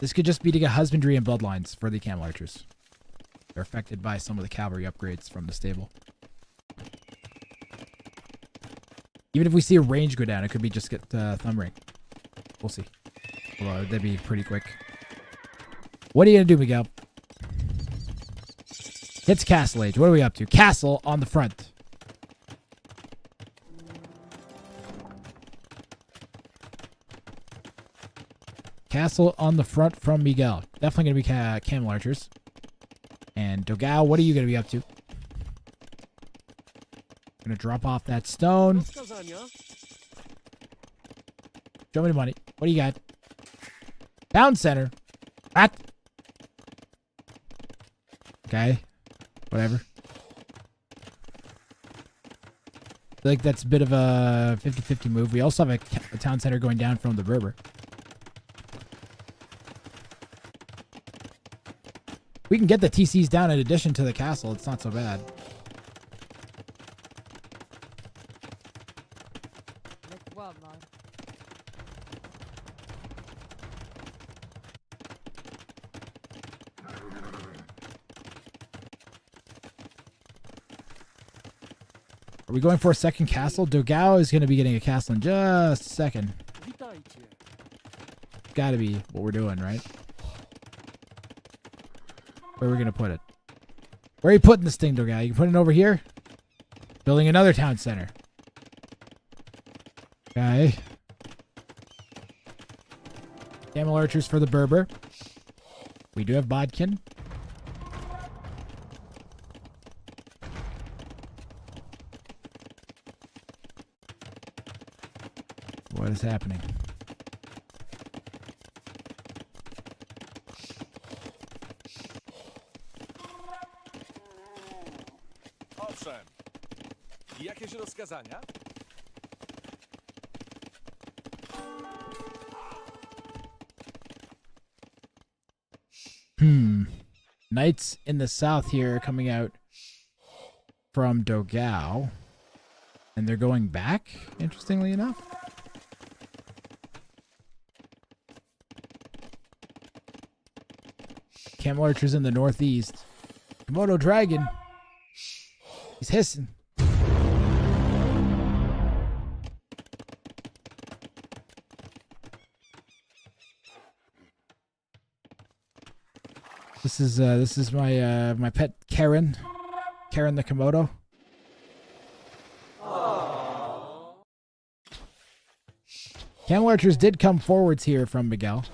This could just be to get husbandry and bloodlines for the camel archers. They're affected by some of the cavalry upgrades from the stable. Even if we see a range go down, it could be just get thumb ring. We'll see. Although that'd be pretty quick. What are you gonna do, Miguel? It's castle age. What are we up to? Castle on the front. Castle on the front from Miguel. Definitely gonna be camel archers. And Dogao, what are you gonna be up to? Gonna drop off that stone. Rozkazania? Show me the money. What do you got? Town center. What? Okay. Whatever. I feel like that's a bit of a 50-50 move. We also have a town center going down from the Berber. We can get the TCs down in addition to the castle. It's not so bad. Are we going for a second castle? Dogao is going to be getting a castle in just a second. Witajcie. Gotta be what we're doing, right? Where are we going to put it? Where are you putting this thing, Dogao? You can put it over here? Building another town center. Okay. Camel archers for the Berber. We do have Bodkin. What is happening? Owszem. Jakieś rozkazania? Knights in the south here coming out from Dogao. And they're going back, interestingly enough. Camel archers in the northeast. Komodo dragon. He's hissing. This is my my pet Karen. Karen the Komodo. Camel archers did come forwards here from Miguel.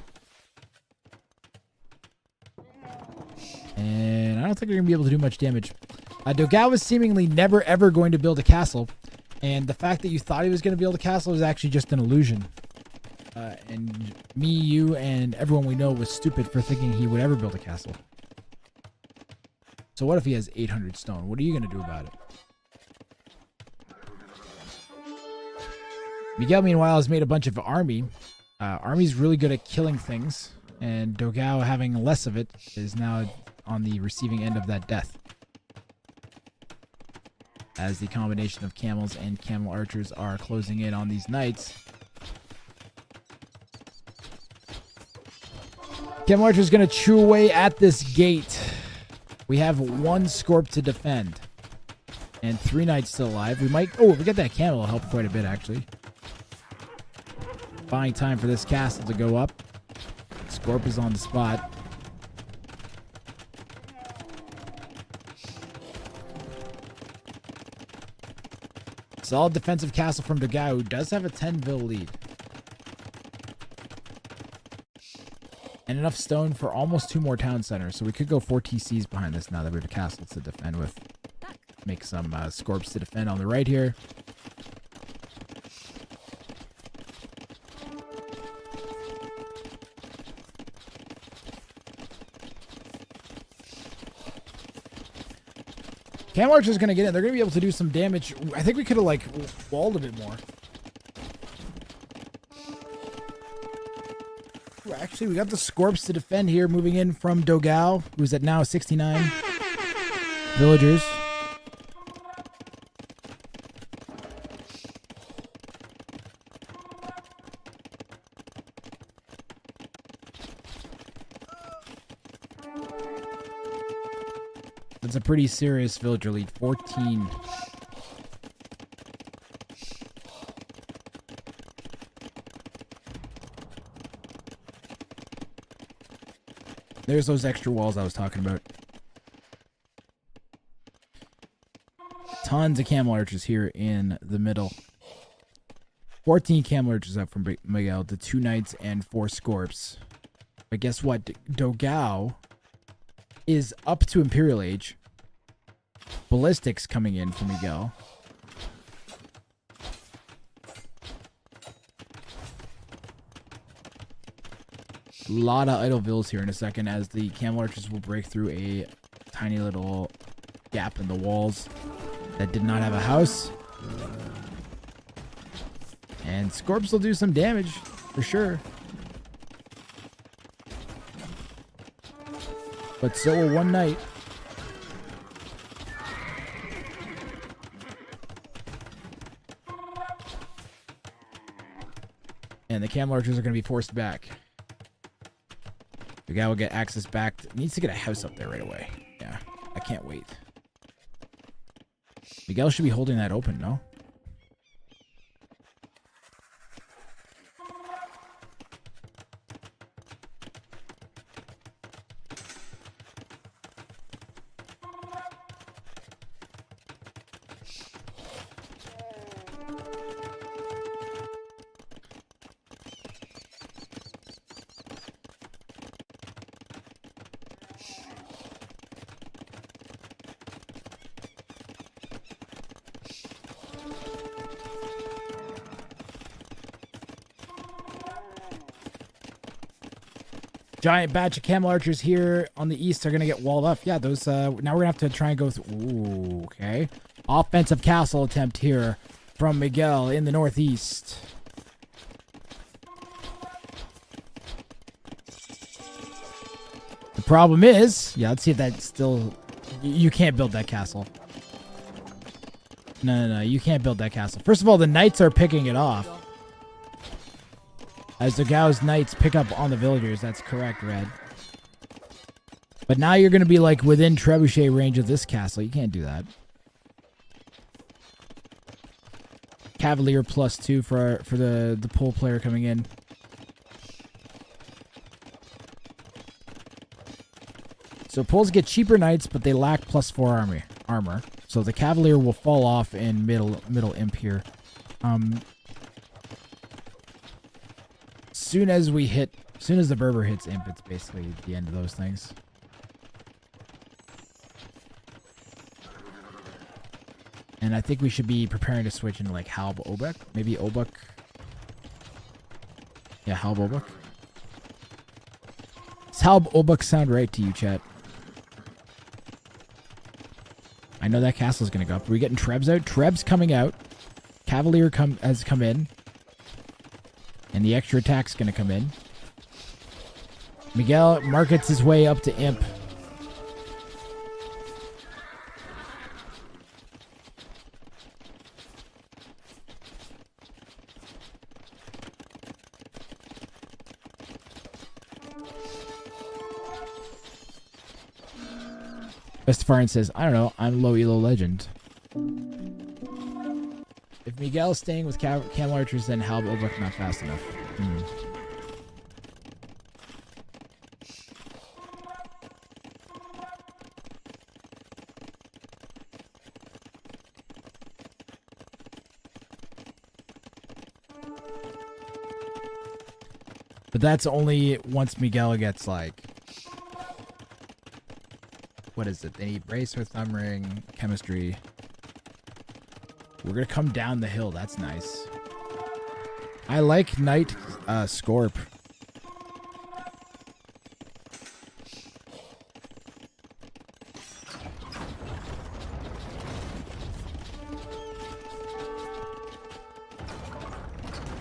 And I don't think they're going to be able to do much damage. Dogao was seemingly never ever going to build a castle. And the fact that you thought he was going to build a castle was actually just an illusion. And me, you, and everyone we know was stupid for thinking he would ever build a castle. So what if he has 800 stone? What are you going to do about it? Miguel, meanwhile, has made a bunch of army. Army's really good at killing things. And Dogao, having less of it, is now on the receiving end of that death. As the combination of camels and camel archers are closing in on these knights. Camel archer is going to chew away at this gate. We have one Scorp to defend. And 3 knights still alive. We might... Oh, if we get that camel, it'll help quite a bit, actually. Buying time for this castle to go up. Scorp is on the spot. Solid defensive castle from Dogao, who does have a 10-vil lead. And enough stone for almost 2 more town centers. So we could go 4 TCs behind this now that we have a castle to defend with. Make some Scorps to defend on the right here. Camel Archer's going to get in. They're going to be able to do some damage. I think we could have, like, walled a bit more. Ooh, actually, we got the Scorps to defend here, moving in from Dogao, who's at now 69 villagers. That's a pretty serious villager lead. 14. There's those extra walls I was talking about. Tons of camel archers here in the middle. 14 camel archers up from Miguel to 2 knights and 4 scorps. But guess what? Dogao is up to Imperial Age. Ballistics coming in for Miguel. A lot of idle vills here in a second as the camel archers will break through a tiny little gap in the walls that did not have a house. And Scorps will do some damage for sure. But so will one knight. And the camel archers are going to be forced back. The guy will get access back. Needs to get a house up there right away. Yeah, I can't wait. Miguel should be holding that open, no? Giant batch of camel archers here on the east are going to get walled up. Yeah, those, now we're going to have to try and go through. Ooh, okay. Offensive castle attempt here from Miguel in the northeast. The problem is, yeah, let's see if that's still, you can't build that castle. No, you can't build that castle. First of all, the knights are picking it off. As the Gao's knights pick up on the villagers. That's correct, Red. But now you're going to be like within trebuchet range of this castle. You can't do that. Cavalier +2 for the pole player coming in. So poles get cheaper knights, but they lack +4 armor. So the Cavalier will fall off in middle imp here. Soon as the Berber hits imp, it's basically the end of those things. And I think we should be preparing to switch into like Halb Obuk. Maybe Obuk. Yeah, Halb Obuk. Does Halb Obuk sound right to you, chat? I know that castle's gonna go up. Are we getting Trebs out? Trebs coming out. Cavalier has come in. And the extra attack's going to come in. Miguel markets his way up to imp. Bestafarian says, I don't know, I'm low elo legend. If Miguel's staying with camel archers, then Halb Obuk not fast enough. But that's only once Miguel gets like, what is it? They need brace with thumb ring, chemistry. We're going to come down the hill. That's nice. I like Knight Scorp.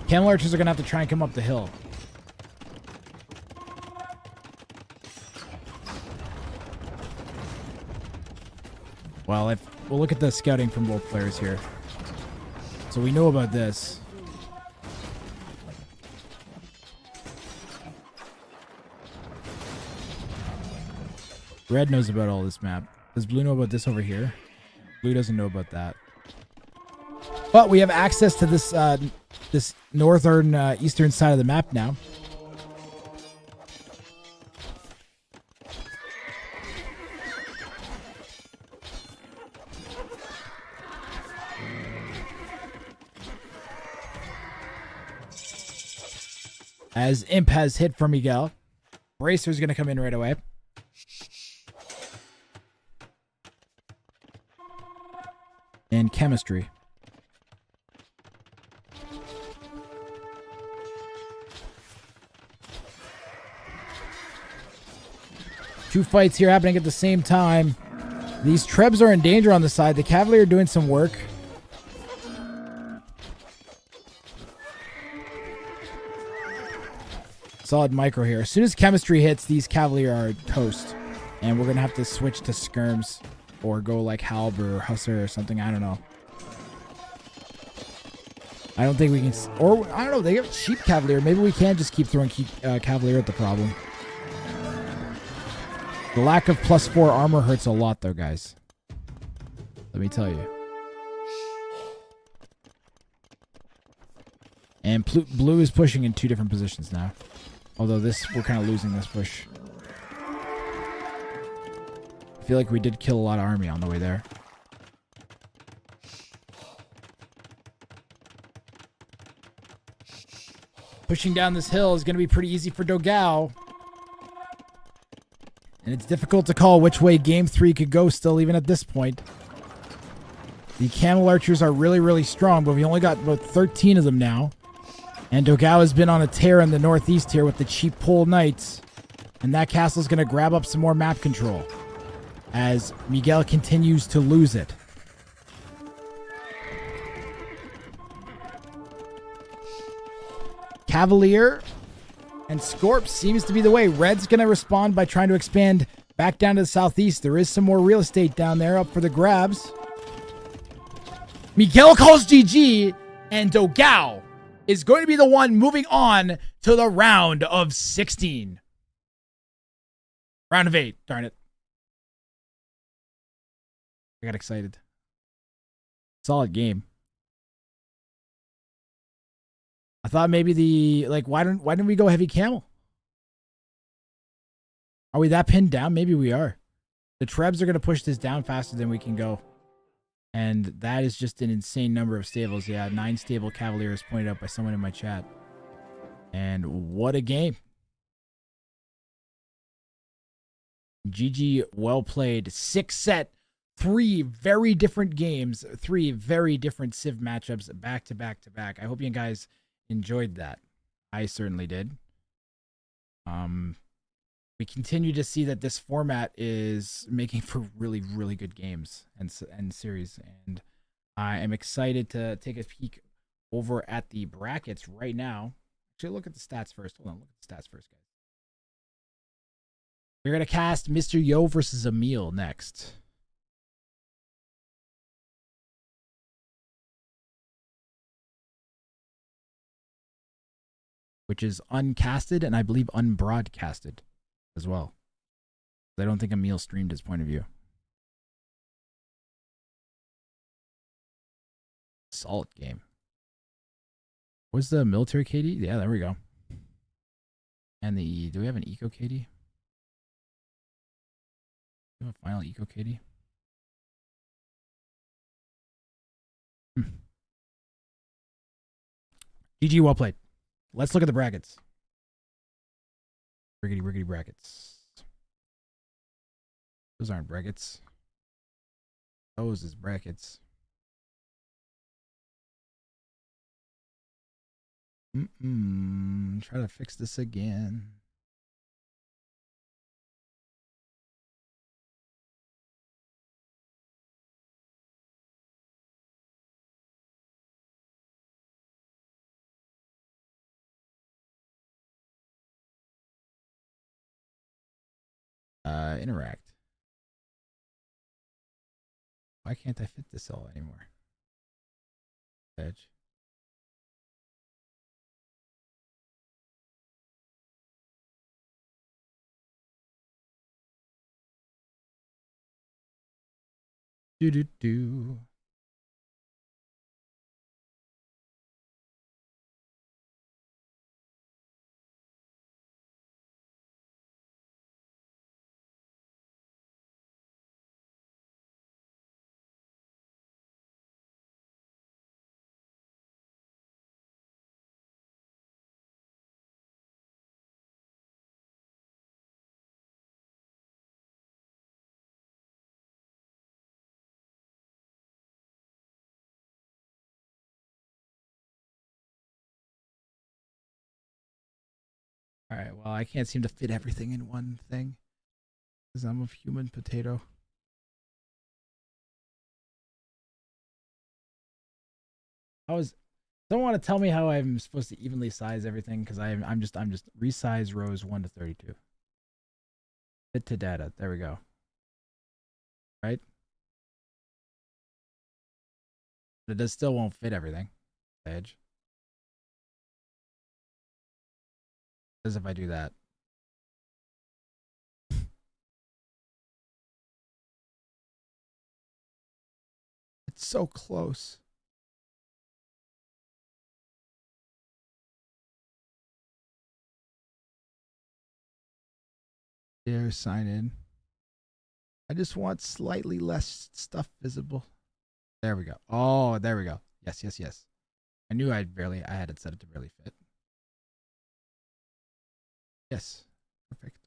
Camel archers are going to have to try and come up the hill. Well, we'll look at the scouting from both players here. So we know about this. Red knows about all this map. Does blue know about this over here? Blue doesn't know about that. But we have access to this this northern eastern side of the map now. As Imp has hit for Miguel. Bracer's going to come in right away. And chemistry. Two fights here happening at the same time. These Trebs are in danger on the side. The Cavalry are doing some work. Solid micro here. As soon as chemistry hits, these Cavalry are toast. And we're going to have to switch to skirms. Or go like Halb or Hussar or something. I don't know. I don't think we can... Or, I don't know. They have cheap Cavalier. Maybe we can just keep throwing Cavalier at the problem. The lack of +4 armor hurts a lot, though, guys. Let me tell you. And blue is pushing in 2 different positions now. Although we're kind of losing this push. I feel like we did kill a lot of army on the way there. Pushing down this hill is going to be pretty easy for Dogao. And it's difficult to call which way game 3 could go still, even at this point. The camel archers are really, really strong, but we only got about 13 of them now. And Dogao has been on a tear in the northeast here with the cheap pole knights. And that castle is going to grab up some more map control as Miguel continues to lose it. Cavalier and Scorp seems to be the way. Red's going to respond by trying to expand back down to the southeast. There is some more real estate down there up for the grabs. Miguel calls GG, and Dogao is going to be the one moving on to the round of 16. Round of 8, darn it. I got excited. Solid game. I thought maybe why didn't we go heavy camel? Are we that pinned down? Maybe we are. The Trebs are going to push this down faster than we can go. And that is just an insane number of stables. Yeah, 9 stable Cavaliers pointed out by someone in my chat. And what a game. GG, well played. 6 set. 3 very different games. 3 very different Civ matchups back to back to back. I hope you guys enjoyed that. I certainly did. We continue to see that this format is making for really, really good games and series. And I am excited to take a peek over at the brackets right now. Actually, look at the stats first. Hold on, look at the stats first, guys. We're going to cast Mr. Yo versus Emil next. Which is uncasted and I believe unbroadcasted as well. I don't think Emil streamed his point of view. Solid game. What's the military KD? Yeah, there we go. And do we have an eco KD? Do we have a final eco KD? GG, well played. Let's look at the brackets. Riggedy brackets. Those aren't brackets. Those is brackets. Try to fix this again. Interact. Why can't I fit this all anymore? Edge. Do do do. All right, well, I can't seem to fit everything in one thing because I'm a human potato. Don't want to tell me how I'm supposed to evenly size everything because I'm just resize rows 1 to 32. Fit to data. There we go. Right? But it does still won't fit everything. Edge. As if I do that. It's so close. There, sign in. I just want slightly less stuff visible. There we go. Oh, there we go. Yes, yes, yes. I knew I had it set it to barely fit. Yes. Perfecto.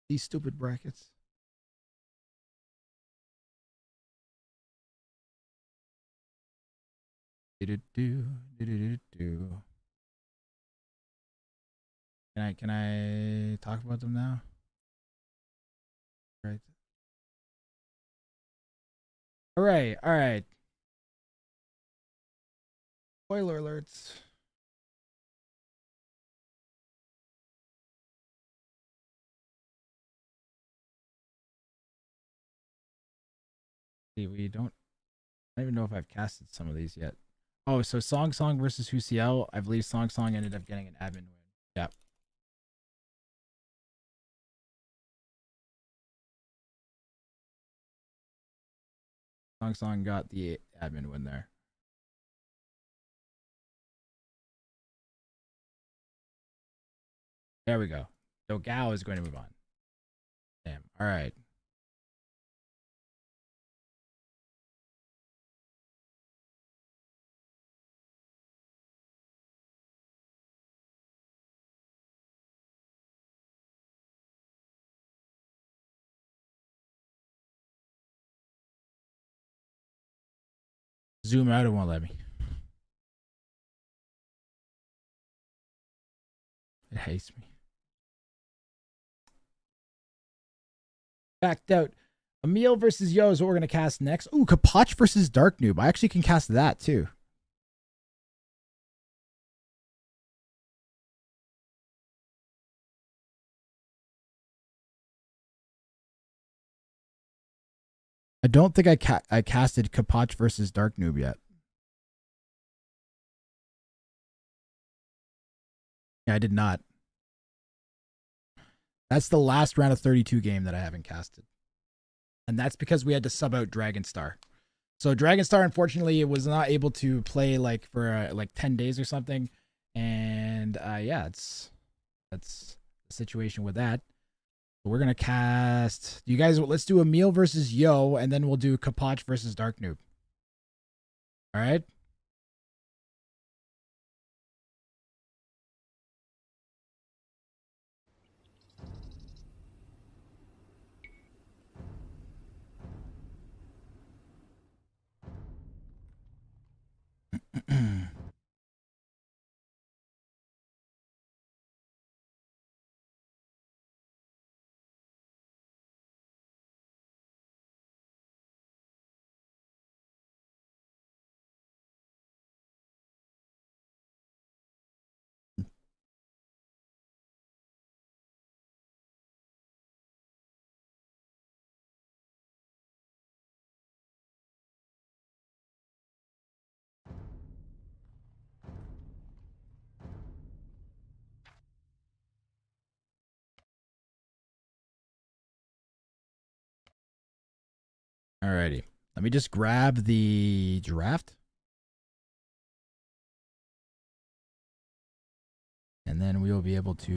These stupid brackets. Do. Can I talk about them now? Right. All right. Spoiler alerts. See, I don't even know if I've casted some of these yet. Oh, so Song versus UCL. I believe Song ended up getting an admin win. Yep. Song got the admin win there. There we go. So Gao is going to move on. Damn. All right. Zoom out, it won't let me. It hates me. Backed out. Emil versus Yo is what we're going to cast next. Ooh, Kapach versus Dark Noob. I actually can cast that too. I don't think I casted Kapach versus Dark Noob yet. Yeah, I did not. That's the last round of 32 game that I haven't casted. And that's because we had to sub out Dragonstar. So Dragonstar, unfortunately, it was not able to play like for like 10 days or something. And yeah, that's the situation with that. So we're going to cast, you guys, let's do Emil versus Yo, and then we'll do Kapach versus Dark Noob. All right. Alrighty. Let me just grab the draft. And then we will be able to